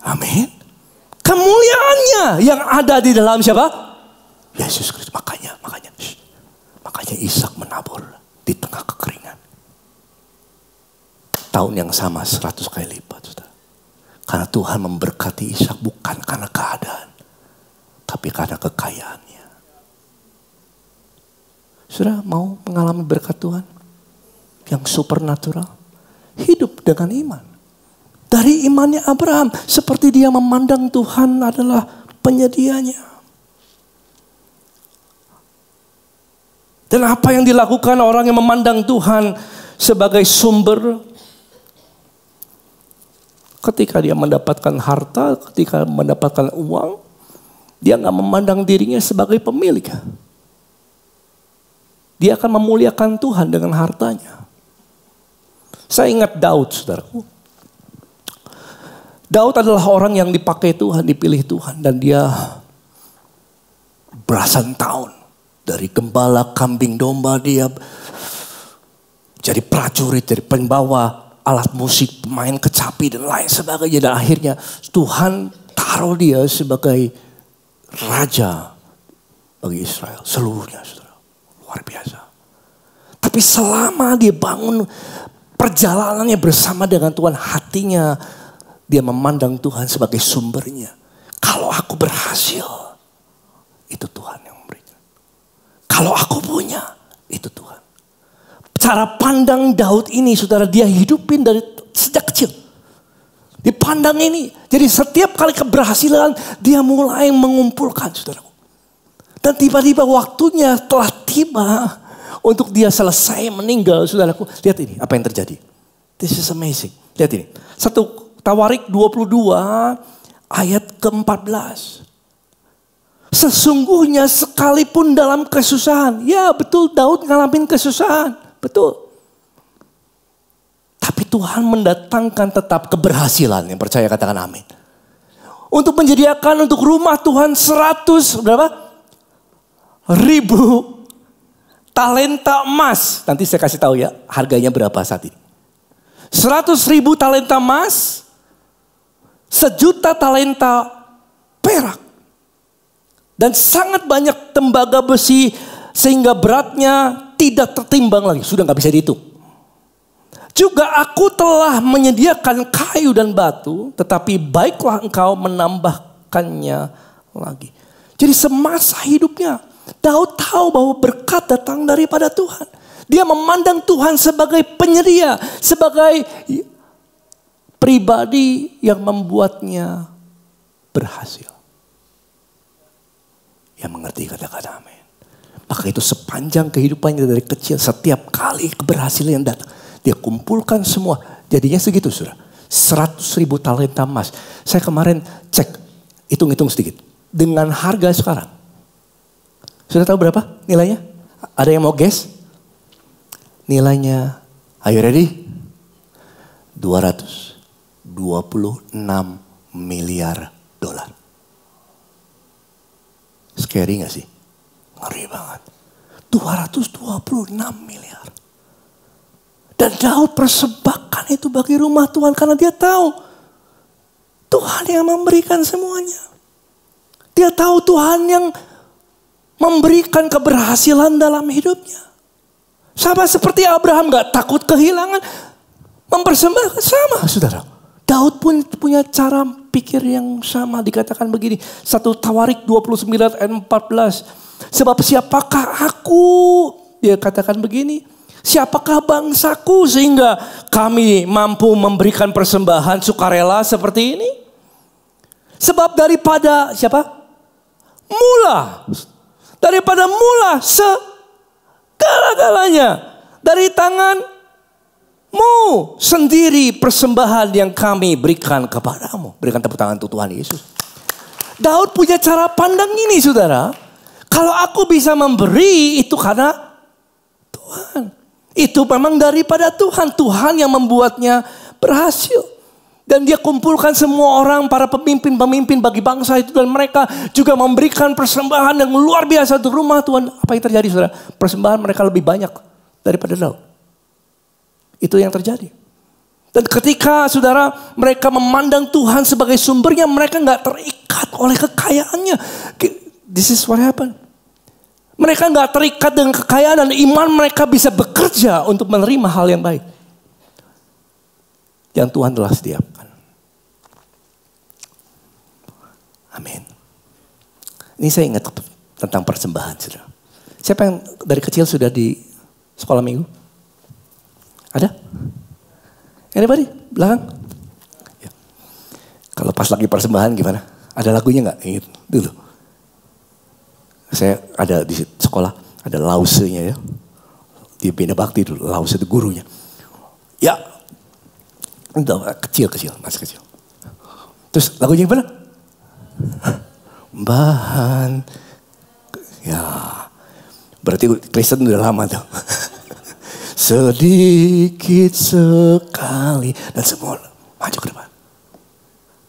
Speaker 2: Amin. Kemuliaannya yang ada di dalam siapa? Yesus Kristus. Makanya Ishak menabur di tengah kekeringan. Tahun yang sama 100 kali lipat. Saudara. Karena Tuhan memberkati Ishak bukan karena keadaan. Tapi karena kekayaannya. Saudara mau mengalami berkat Tuhan? Yang supernatural. Hidup dengan iman. Dari imannya Abraham. Seperti dia memandang Tuhan adalah penyedianya. Dan apa yang dilakukan orang yang memandang Tuhan sebagai sumber. Ketika dia mendapatkan harta, ketika mendapatkan uang. Dia gak memandang dirinya sebagai pemilik. Dia akan memuliakan Tuhan dengan hartanya. Saya ingat Daud, saudaraku. Daud adalah orang yang dipakai Tuhan, dipilih Tuhan. Dan dia belasan tahun. Dari gembala, kambing domba dia jadi prajurit, jadi pembawa alat musik, pemain kecapi dan lain sebagainya. Dan akhirnya Tuhan taruh dia sebagai raja bagi Israel. Seluruhnya saudara. Luar biasa. Tapi selama dia bangun perjalanannya bersama dengan Tuhan, hatinya dia memandang Tuhan sebagai sumbernya. Kalau aku berhasil, itu Tuhan yang memberikan. Kalau aku punya, itu Tuhan. Cara pandang Daud ini, saudara, dia hidupin dari sejak kecil. Dipandang ini. Jadi setiap kali keberhasilan, dia mulai mengumpulkan, saudara. Dan tiba-tiba waktunya telah tiba untuk dia selesai meninggal, saudaraku. Lihat ini, apa yang terjadi. This is amazing. Lihat ini. 1 Tawarik 22 ayat ke-14. Sesungguhnya sekalipun dalam kesusahan. Ya betul, Daud ngalamin kesusahan. Betul. Tapi Tuhan mendatangkan tetap keberhasilan. Yang percaya katakan amin. Untuk menyediakan untuk rumah Tuhan 100 berapa? 1000 talenta emas. Nanti saya kasih tahu ya harganya berapa saat ini. 100.000 talenta emas. 1.000.000 talenta perak. Dan sangat banyak tembaga besi sehingga beratnya tidak tertimbang lagi. Sudah gak bisa dihitung. juga aku telah menyediakan kayu dan batu, tetapi baiklah engkau menambahkannya lagi. Jadi semasa hidupnya, Daud tahu bahwa berkat datang daripada Tuhan. Dia memandang Tuhan sebagai penyedia, sebagai pribadi yang membuatnya berhasil. Yang mengerti kata-kata amin. Maka itu sepanjang kehidupannya dari kecil, setiap kali keberhasilan yang datang, dia kumpulkan semua. Jadinya segitu sudah. 100.000 talenta emas. Saya kemarin cek, hitung-hitung sedikit. Dengan harga sekarang. Sudah tahu berapa nilainya? Ada yang mau guess? Nilainya, are you ready? 226 miliar dolar. Scary gak sih? Ngeri banget. 226 miliar. Dan Daud persembahkan itu bagi rumah Tuhan. Karena dia tahu Tuhan yang memberikan semuanya. Dia tahu Tuhan yang memberikan keberhasilan dalam hidupnya. Sama seperti Abraham gak takut kehilangan. Mempersembahkan sama saudara. Daud pun punya cara pikir yang sama. Dikatakan begini. 1 Tawarik 29 ayat 14. Sebab siapakah aku? Dia katakan begini. Siapakah bangsaku sehingga kami mampu memberikan persembahan sukarela seperti ini? Sebab daripada siapa? Mula. Daripada mula segala-galanya. Dari tanganmu sendiri persembahan yang kami berikan kepadamu. Berikan tepuk tangan untuk Tuhan Yesus. Daud punya cara pandang ini saudara. Kalau aku bisa memberi itu karena Tuhan. Itu memang daripada Tuhan. Tuhan yang membuatnya berhasil. Dan dia kumpulkan semua orang, para pemimpin-pemimpin bagi bangsa itu. Dan mereka juga memberikan persembahan yang luar biasa untuk rumah Tuhan. Apa yang terjadi saudara? Persembahan mereka lebih banyak daripada Daud. Itu yang terjadi. Dan ketika saudara mereka memandang Tuhan sebagai sumbernya, mereka gak terikat oleh kekayaannya. This is what happened. Mereka gak terikat dengan kekayaan dan iman mereka bisa bekerja untuk menerima hal yang baik. Yang Tuhan telah sediakan. Amin. Ini saya ingat tentang persembahan. Saudara. Siapa yang dari kecil sudah di sekolah minggu? Ada? Anybody? Belakang? Ya. Kalau pas lagi persembahan gimana? Ada lagunya gak? Ingat dulu. Saya ada di sekolah, ada lausenya ya. Di Bina Bakti dulu, lause itu gurunya. Ya, kecil, masih kecil. Terus lagunya gimana? Bahan. Ya, berarti Kristen udah lama tuh. Sedikit sekali. Dan semua maju ke depan.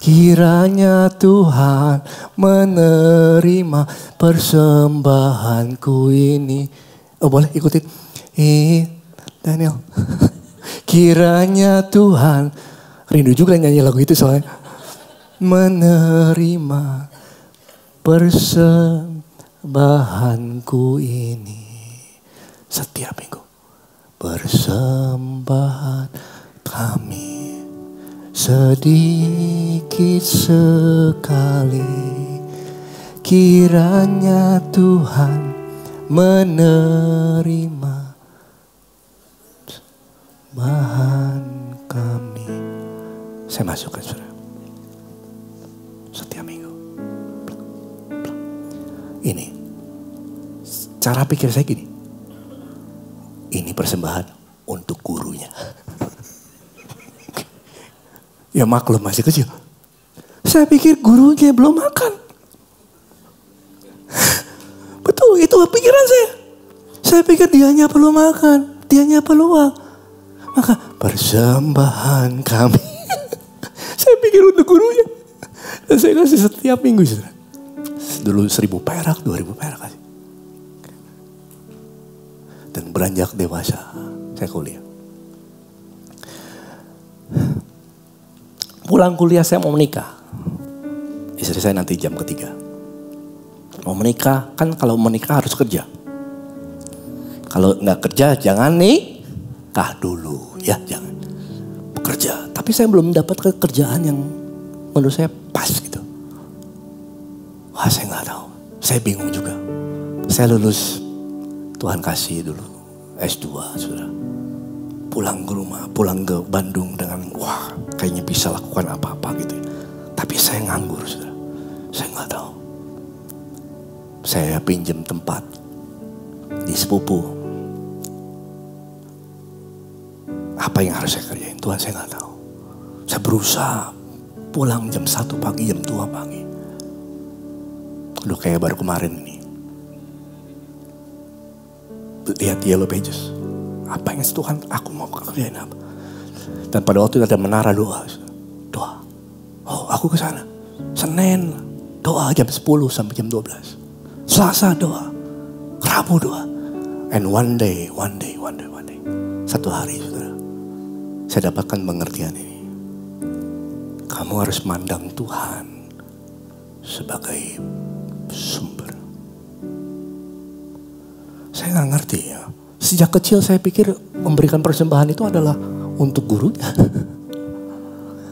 Speaker 2: Kiranya Tuhan menerima persembahanku ini. Oh boleh ikutin. Daniel. Kiranya Tuhan. Rindu juga nyanyi lagu itu soalnya. Menerima persembahanku ini. Setiap minggu. Persembahan kami. Sedikit sekali kiranya Tuhan menerima bahan kami. Saya masukkan saudara. Setiap minggu. Ini cara pikir saya gini. Ini persembahan untuk gurunya. Ya maklum masih kecil. Saya pikir gurunya belum makan. Betul, itu pikiran saya. Saya pikir dianya perlu makan, dianya perlu uang. Maka persembahan kami. Saya pikir untuk gurunya. Dan saya kasih setiap minggu. Dulu 1.000 perak, 2.000 perak kasih. Dan beranjak dewasa, saya kuliah. Pulang kuliah saya mau menikah. Istri saya nanti jam ketiga. Mau menikah, kan kalau menikah harus kerja. Kalau nggak kerja jangan nikah dulu, ya jangan. kerja. Tapi saya belum mendapatkan kerjaan yang menurut saya pas gitu. Wah, saya nggak tahu. Saya bingung juga. Saya lulus, Tuhan kasih dulu S2, saudara. Pulang ke rumah, pulang ke Bandung dengan wah kayaknya bisa lakukan apa-apa gitu. Tapi saya nganggur, saudara. Saya nggak tahu. Saya pinjam tempat di sepupu. Apa yang harus saya kerjain? Tuhan, saya nggak tahu. Saya berusaha pulang jam 1 pagi, jam 2 pagi. Udah kayak baru kemarin ini. Lihat Yellow Pages. Apa yang Tuhan aku mau kerjain apa? Dan pada waktu itu ada menara doa. Doa. Oh, aku ke sana. Senin doa jam 10 sampai jam 12. Selasa doa. Rabu doa. And one day. Satu hari, saudara. Saya dapatkan pengertian ini. Kamu harus mandang Tuhan sebagai sumber. Saya nggak ngerti ya. Sejak kecil saya pikir memberikan persembahan itu adalah untuk gurunya.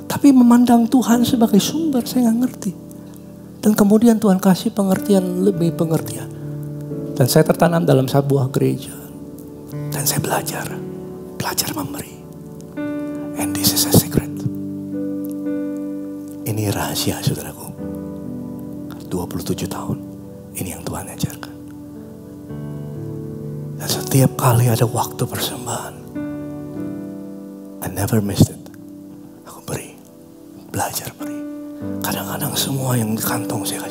Speaker 2: Tapi memandang Tuhan sebagai sumber saya nggak ngerti. Dan kemudian Tuhan kasih pengertian, lebih pengertian. Dan saya tertanam dalam sebuah gereja. Dan saya belajar memberi. And this is a secret. Ini rahasia, saudaraku. 27 tahun. Ini yang Tuhan ajarkan. Dan setiap kali ada waktu persembahan, I never missed it. Aku beri. Belajar beri. Kadang-kadang semua yang di kantong saya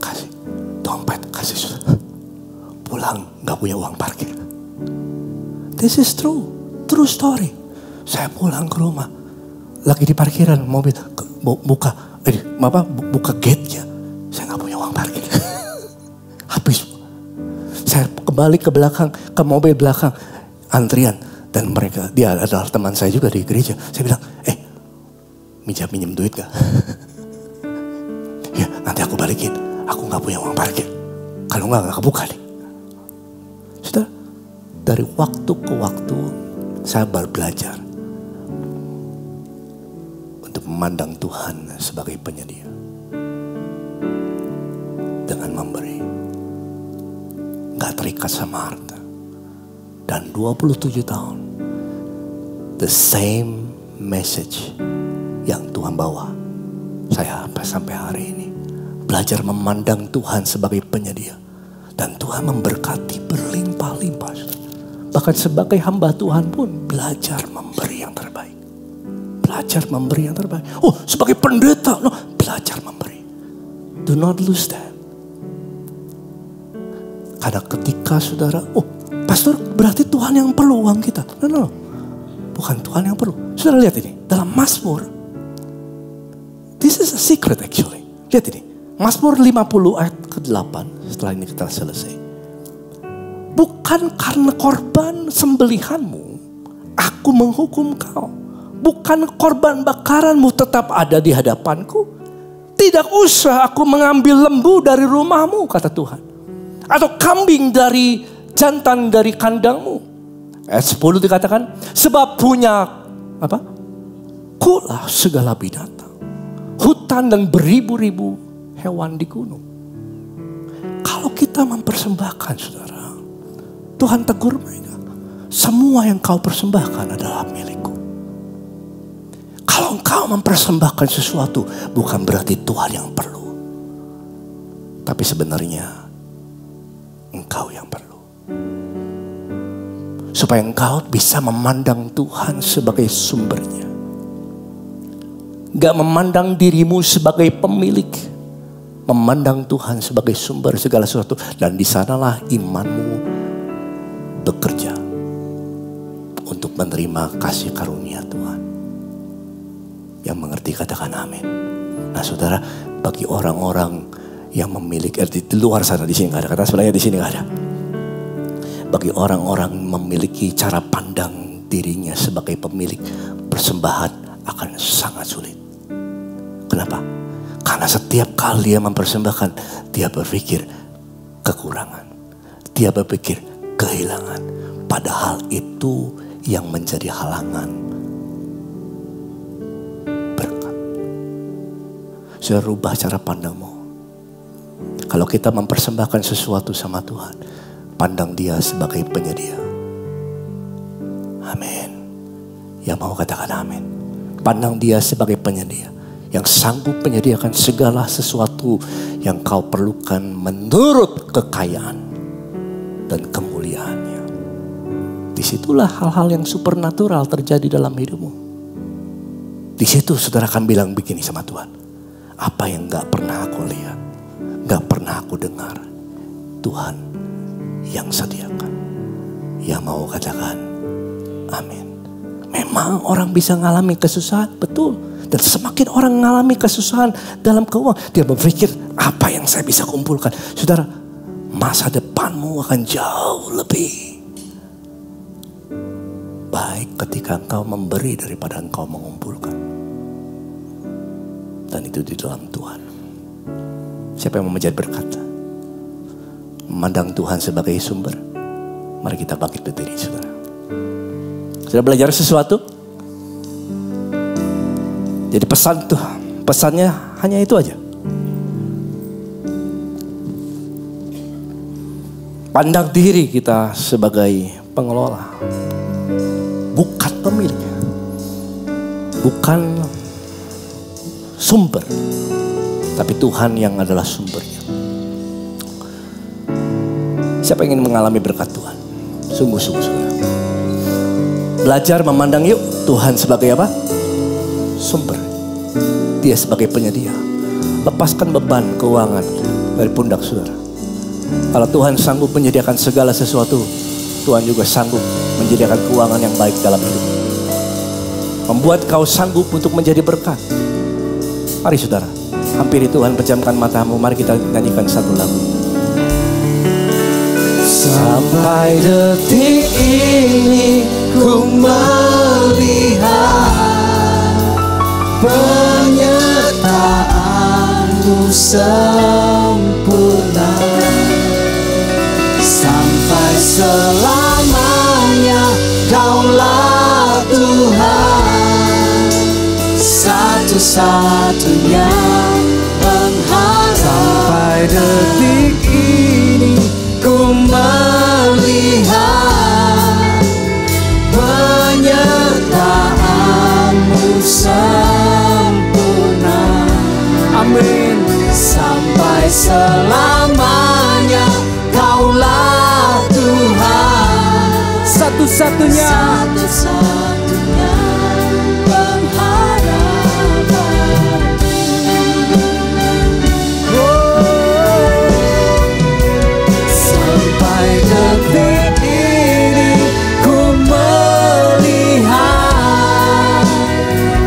Speaker 2: kasih. Dompet kasih, saudara. Pulang gak punya uang parkir. This is true. True story. Saya pulang ke rumah. Lagi di parkiran mobil. Buka gate-nya. Saya gak punya uang parkir. Habis. Saya kembali ke belakang. Ke mobil belakang. Antrian. Dan mereka. Dia adalah teman saya juga di gereja. Saya bilang. Minjem duit gak? Ya nanti aku balikin. Aku gak punya uang parkir. Kalau gak kebuka nih. Sudah. Dari waktu ke waktu. Saya belajar. Untuk memandang Tuhan sebagai penyedia. Dengan memberi. Gak terikat sama harta. Dan 27 tahun. The same message yang Tuhan bawa. Saya sampai hari ini belajar memandang Tuhan sebagai penyedia. Dan Tuhan memberkati berlimpah-limpah. Bahkan sebagai hamba Tuhan pun belajar memberi yang terbaik. Belajar memberi yang terbaik. Oh, sebagai pendeta, no, belajar memberi. Do not lose that. Karena ketika saudara, oh pastor berarti Tuhan yang perlu uang kita. No. Bukan Tuhan yang perlu. Saudara lihat ini, dalam Mazmur. This is a secret actually. Lihat ini. Mazmur 50 ayat ke-8. Setelah ini kita selesai. Bukan karena korban sembelihanmu, aku menghukum kau. Bukan korban bakaranmu tetap ada di hadapanku. Tidak usah aku mengambil lembu dari rumahmu, kata Tuhan. Atau kambing dari jantan dari kandangmu. Ayat 10 dikatakan, sebab punya apa? Kulah segala binatang. Hutan dan beribu-ribu hewan di gunung. Kalau kita mempersembahkan, saudara, Tuhan tegur mereka. Semua yang kau persembahkan adalah milikku. Kalau engkau mempersembahkan sesuatu, bukan berarti Tuhan yang perlu. Tapi sebenarnya, engkau yang perlu. Supaya engkau bisa memandang Tuhan sebagai sumbernya. Gak memandang dirimu sebagai pemilik. Memandang Tuhan sebagai sumber segala sesuatu. Dan di sanalah imanmu bekerja. Untuk menerima kasih karunia Tuhan. Yang mengerti katakan amin. Nah saudara, bagi orang-orang yang memiliki, di luar sana, di sini gak ada. Kata sebenarnya di sini gak ada. Bagi orang-orang memiliki cara pandang dirinya sebagai pemilik, persembahan akan sangat sulit. Kenapa? Karena setiap kali dia mempersembahkan, dia berpikir kekurangan. Dia berpikir kehilangan. Padahal itu yang menjadi halangan Saudara, rubah cara pandangmu. Kalau kita mempersembahkan sesuatu sama Tuhan, pandang Dia sebagai penyedia. Amin. Yang mau katakan amin. Pandang Dia sebagai penyedia, yang sanggup menyediakan segala sesuatu yang kau perlukan menurut kekayaan dan kemuliaannya. Disitulah hal-hal yang supernatural terjadi dalam hidupmu. Di situ saudara akan bilang begini sama Tuhan, apa yang gak pernah aku lihat, gak pernah aku dengar, Tuhan yang sediakan. Yang mau katakan amin. Memang orang bisa mengalami kesusahan, betul. Dan semakin orang mengalami kesusahan dalam keuangan, dia berpikir apa yang saya bisa kumpulkan. Saudara, masa depanmu akan jauh lebih baik ketika engkau memberi daripada engkau mengumpulkan. Dan itu di dalam Tuhan. Siapa yang mau menjadi berkat? Memandang Tuhan sebagai sumber. Mari kita bangkit berdiri, saudara. Sudah belajar sesuatu? Jadi pesannya hanya itu aja. Pandang diri kita sebagai pengelola, bukan pemilik, bukan sumber, tapi Tuhan yang adalah sumbernya. Siapa yang ingin mengalami berkat Tuhan? Sungguh-sungguh, saudara. Belajar memandang yuk Tuhan sebagai apa? Sumber. Dia sebagai penyedia. Lepaskan beban keuangan dari pundak saudara. Kalau Tuhan sanggup menyediakan segala sesuatu, Tuhan juga sanggup menyediakan keuangan yang baik dalam hidup. Membuat kau sanggup untuk menjadi berkat. Mari saudara, hampiri Tuhan, pejamkan matamu. Mari kita nyanyikan satu lagu. Sampai detik ini ku melihat penyertaan-Mu sempurna. Sampai selamanya Kaulah Tuhan, satu-satunya pengharap. Sampai detik ini ku melihat penyertaan-Mu sempurna. Amin. Sampai selamanya Kaulah Tuhan, satu-satunya pengharapan. Sampai detik ini ku melihat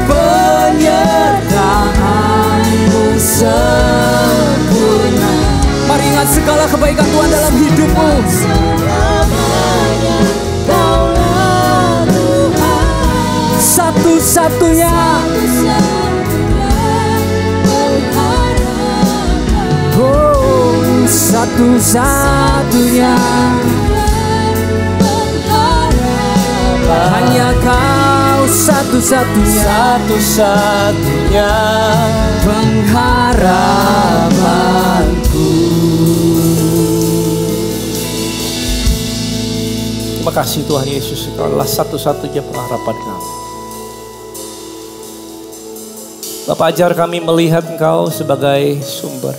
Speaker 2: penyertaan-Mu sempurna. Mari ingat segala kebaikan Tuhan dalam hidupmu. Satu-satunya oh, satu-satunya hanya Kau, satu-satunya pengharapanku. Terima kasih Tuhan Yesus, Kau adalah satu-satunya pengharapan kami. Bapak, ajar kami melihat Engkau sebagai sumber.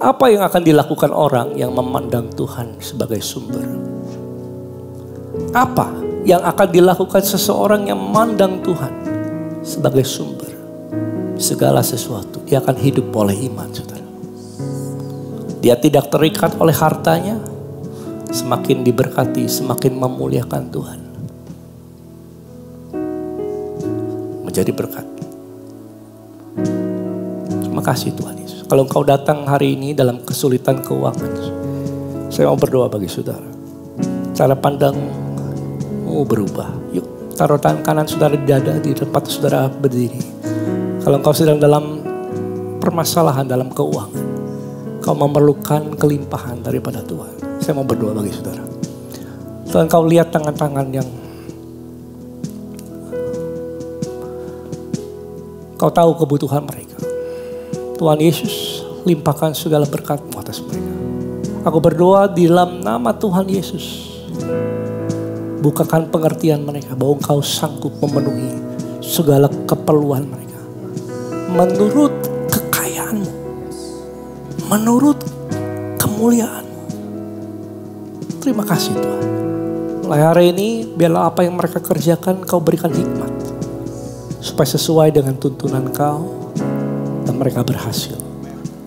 Speaker 2: Apa yang akan dilakukan orang yang memandang Tuhan sebagai sumber? Apa yang akan dilakukan seseorang yang memandang Tuhan sebagai sumber? Segala sesuatu. Dia akan hidup oleh iman, saudara. Dia tidak terikat oleh hartanya. Semakin diberkati, semakin memuliakan Tuhan. Menjadi berkat. Terima kasih Tuhan Yesus. Kalau engkau datang hari ini dalam kesulitan keuangan, saya mau berdoa bagi saudara. Cara pandangmu berubah. Yuk, taruh tangan kanan saudara di dada, di tempat saudara berdiri. Kalau engkau sedang dalam permasalahan dalam keuangan, kau memerlukan kelimpahan daripada Tuhan. Saya mau berdoa bagi saudara. Tuhan, kau lihat tangan-tangan yang
Speaker 3: Kau tahu kebutuhan mereka. Tuhan Yesus, limpahkan segala berkat-Mu atas mereka. Aku berdoa di dalam nama Tuhan Yesus. Bukakan pengertian mereka bahwa Engkau sanggup memenuhi segala keperluan mereka. Menurut kekayaan-Mu. Menurut kemuliaan-Mu. Terima kasih Tuhan. Mulai hari ini biarlah apa yang mereka kerjakan Kau berikan hikmat. Supaya sesuai dengan tuntunan Kau dan mereka berhasil.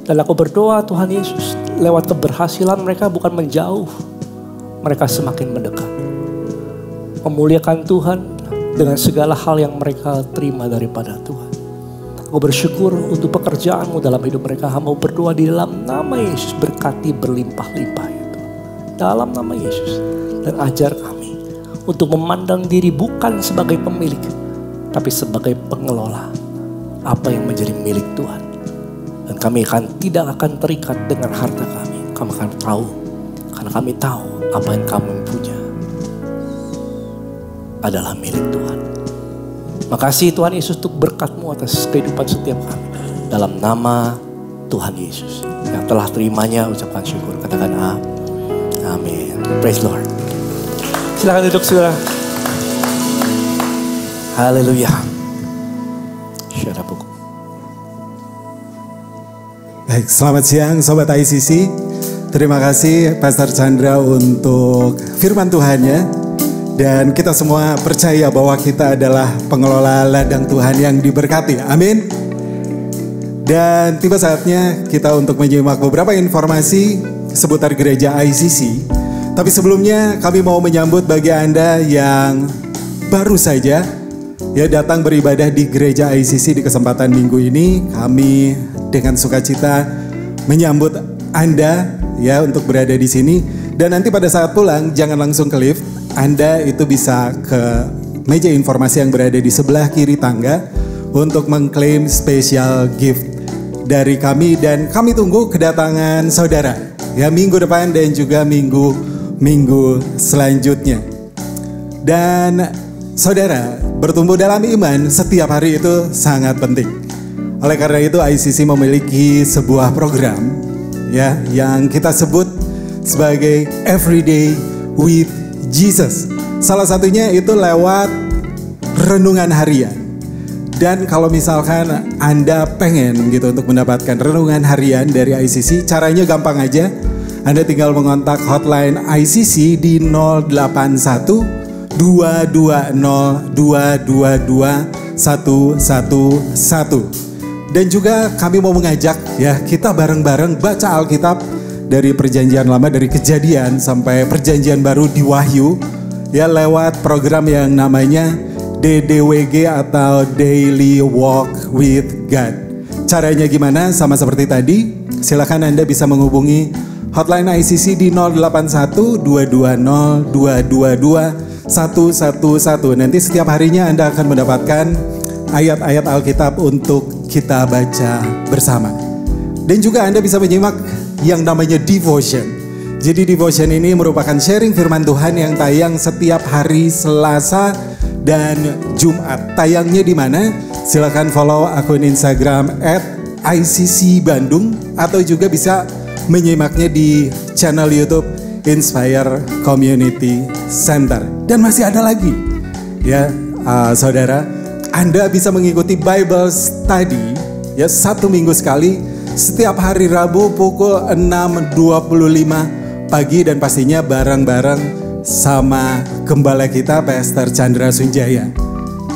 Speaker 3: Dan aku berdoa Tuhan Yesus, lewat keberhasilan mereka bukan menjauh, mereka semakin mendekat. Memuliakan Tuhan dengan segala hal yang mereka terima daripada Tuhan. Aku bersyukur untuk pekerjaan-Mu dalam hidup mereka. Hamba berdoa di dalam nama Yesus, berkati berlimpah-limpah itu. Dalam nama Yesus. Dan ajar kami untuk memandang diri bukan sebagai pemilik, tapi sebagai pengelola apa yang menjadi milik Tuhan. Dan kami tidak akan terikat dengan harta kami. Kami akan tahu, karena kami tahu apa yang kami punya adalah milik Tuhan. Makasih Tuhan Yesus untuk berkat-Mu atas kehidupan setiap kami. Dalam nama Tuhan Yesus. Yang telah terimanya ucapkan syukur. Katakan amin. Praise Lord. Silakan duduk saudara. Haleluya.
Speaker 4: Baik, selamat siang Sobat ICC. Terima kasih Pastor Chandra untuk firman Tuhannya. Dan kita semua percaya bahwa kita adalah pengelola ladang Tuhan yang diberkati. Amin. Dan tiba saatnya kita untuk menyimak beberapa informasi seputar gereja ICC. Tapi sebelumnya kami mau menyambut bagi Anda yang baru saja datang beribadah di gereja ICC di kesempatan minggu ini. Kami dengan sukacita menyambut Anda untuk berada di sini. Dan nanti pada saat pulang jangan langsung ke lift. Anda itu bisa ke meja informasi yang berada di sebelah kiri tangga untuk mengklaim special gift dari kami. Dan kami tunggu kedatangan saudara minggu depan dan juga minggu selanjutnya. Dan saudara, bertumbuh dalam iman setiap hari itu sangat penting. Oleh karena itu ICC memiliki sebuah program yang kita sebut sebagai Everyday with Jesus. Salah satunya itu lewat renungan harian. Dan kalau misalkan Anda pengen untuk mendapatkan renungan harian dari ICC, caranya gampang aja. Anda tinggal mengontak hotline ICC di 081 220 222 111. Dan juga kami mau mengajak kita bareng-bareng baca Alkitab dari perjanjian lama, dari Kejadian sampai perjanjian baru di Wahyu lewat program yang namanya DDWG atau Daily Walk with God. Caranya gimana? Sama seperti tadi, silakan Anda bisa menghubungi hotline ICC di 081 220 222 111. Nanti setiap harinya Anda akan mendapatkan ayat-ayat Alkitab untuk kita baca bersama. Dan juga Anda bisa menyimak yang namanya devotion. Jadi devotion ini merupakan sharing firman Tuhan yang tayang setiap hari Selasa dan Jumat. Tayangnya di mana? Silakan follow akun Instagram @ICC_Bandung atau juga bisa menyimaknya di channel YouTube Inspire Community Center. Dan masih ada lagi saudara, Anda bisa mengikuti Bible Study 1 minggu sekali. Setiap hari Rabu pukul 6.25 pagi dan pastinya bareng-bareng sama gembala kita Pastor Chandra Sunjaya.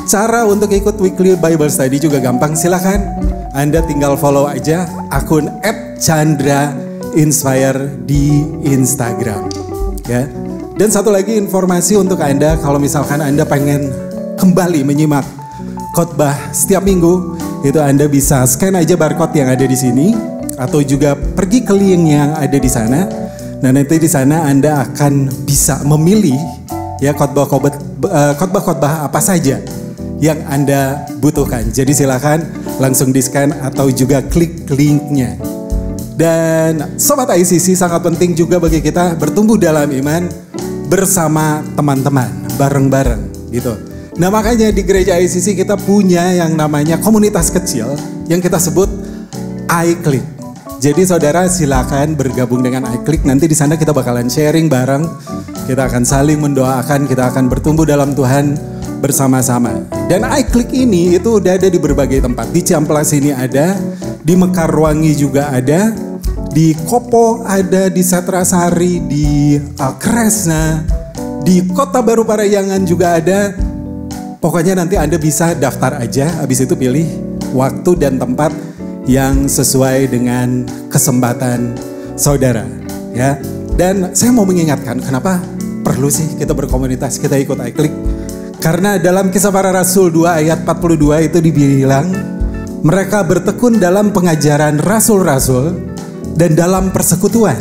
Speaker 4: Cara untuk ikut weekly Bible Study juga gampang, silakan Anda tinggal follow aja akun @ChandraInspire di Instagram Dan satu lagi informasi untuk Anda, kalau misalkan Anda pengen kembali menyimak khotbah setiap minggu, itu Anda bisa scan aja barcode yang ada di sini atau juga pergi ke link yang ada di sana. Nah, nanti di sana Anda akan bisa memilih khotbah-khotbah apa saja yang Anda butuhkan. Jadi silakan langsung di-scan atau juga klik linknya. Dan Sobat ICC, sangat penting juga bagi kita bertumbuh dalam iman bersama teman-teman, bareng-bareng gitu. Nah makanya di gereja ICC kita punya yang namanya komunitas kecil yang kita sebut iClick. Jadi saudara silakan bergabung dengan iClick. Nanti di sana kita bakalan sharing bareng. Kita akan saling mendoakan, kita akan bertumbuh dalam Tuhan bersama-sama. Dan iClick ini itu udah ada di berbagai tempat. Di Ciamplas ini ada, di Mekarwangi juga ada, di Kopo ada, di Setrasari, di Kresna, di Kota Baru Parahyangan juga ada. Pokoknya nanti Anda bisa daftar aja, habis itu pilih waktu dan tempat yang sesuai dengan kesempatan saudara. Ya. Dan saya mau mengingatkan kenapa perlu sih kita berkomunitas, kita ikut iClick. Karena dalam Kisah Para Rasul 2 ayat 42 itu dibilang, mereka bertekun dalam pengajaran rasul-rasul dan dalam persekutuan.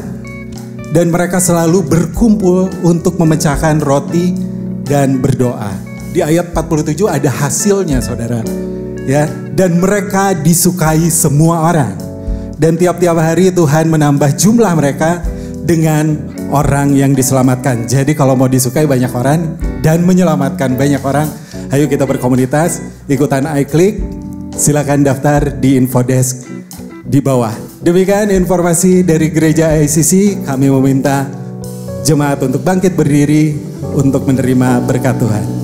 Speaker 4: Dan mereka selalu berkumpul untuk memecahkan roti dan berdoa. Di ayat 47 ada hasilnya saudara. Ya, dan mereka disukai semua orang. Dan tiap-tiap hari Tuhan menambah jumlah mereka dengan orang yang diselamatkan. Jadi kalau mau disukai banyak orang dan menyelamatkan banyak orang, ayo kita berkomunitas, ikutan iClick, silakan daftar di infodesk di bawah. Demikian informasi dari Gereja ICC, kami meminta jemaat untuk bangkit berdiri untuk menerima berkat Tuhan.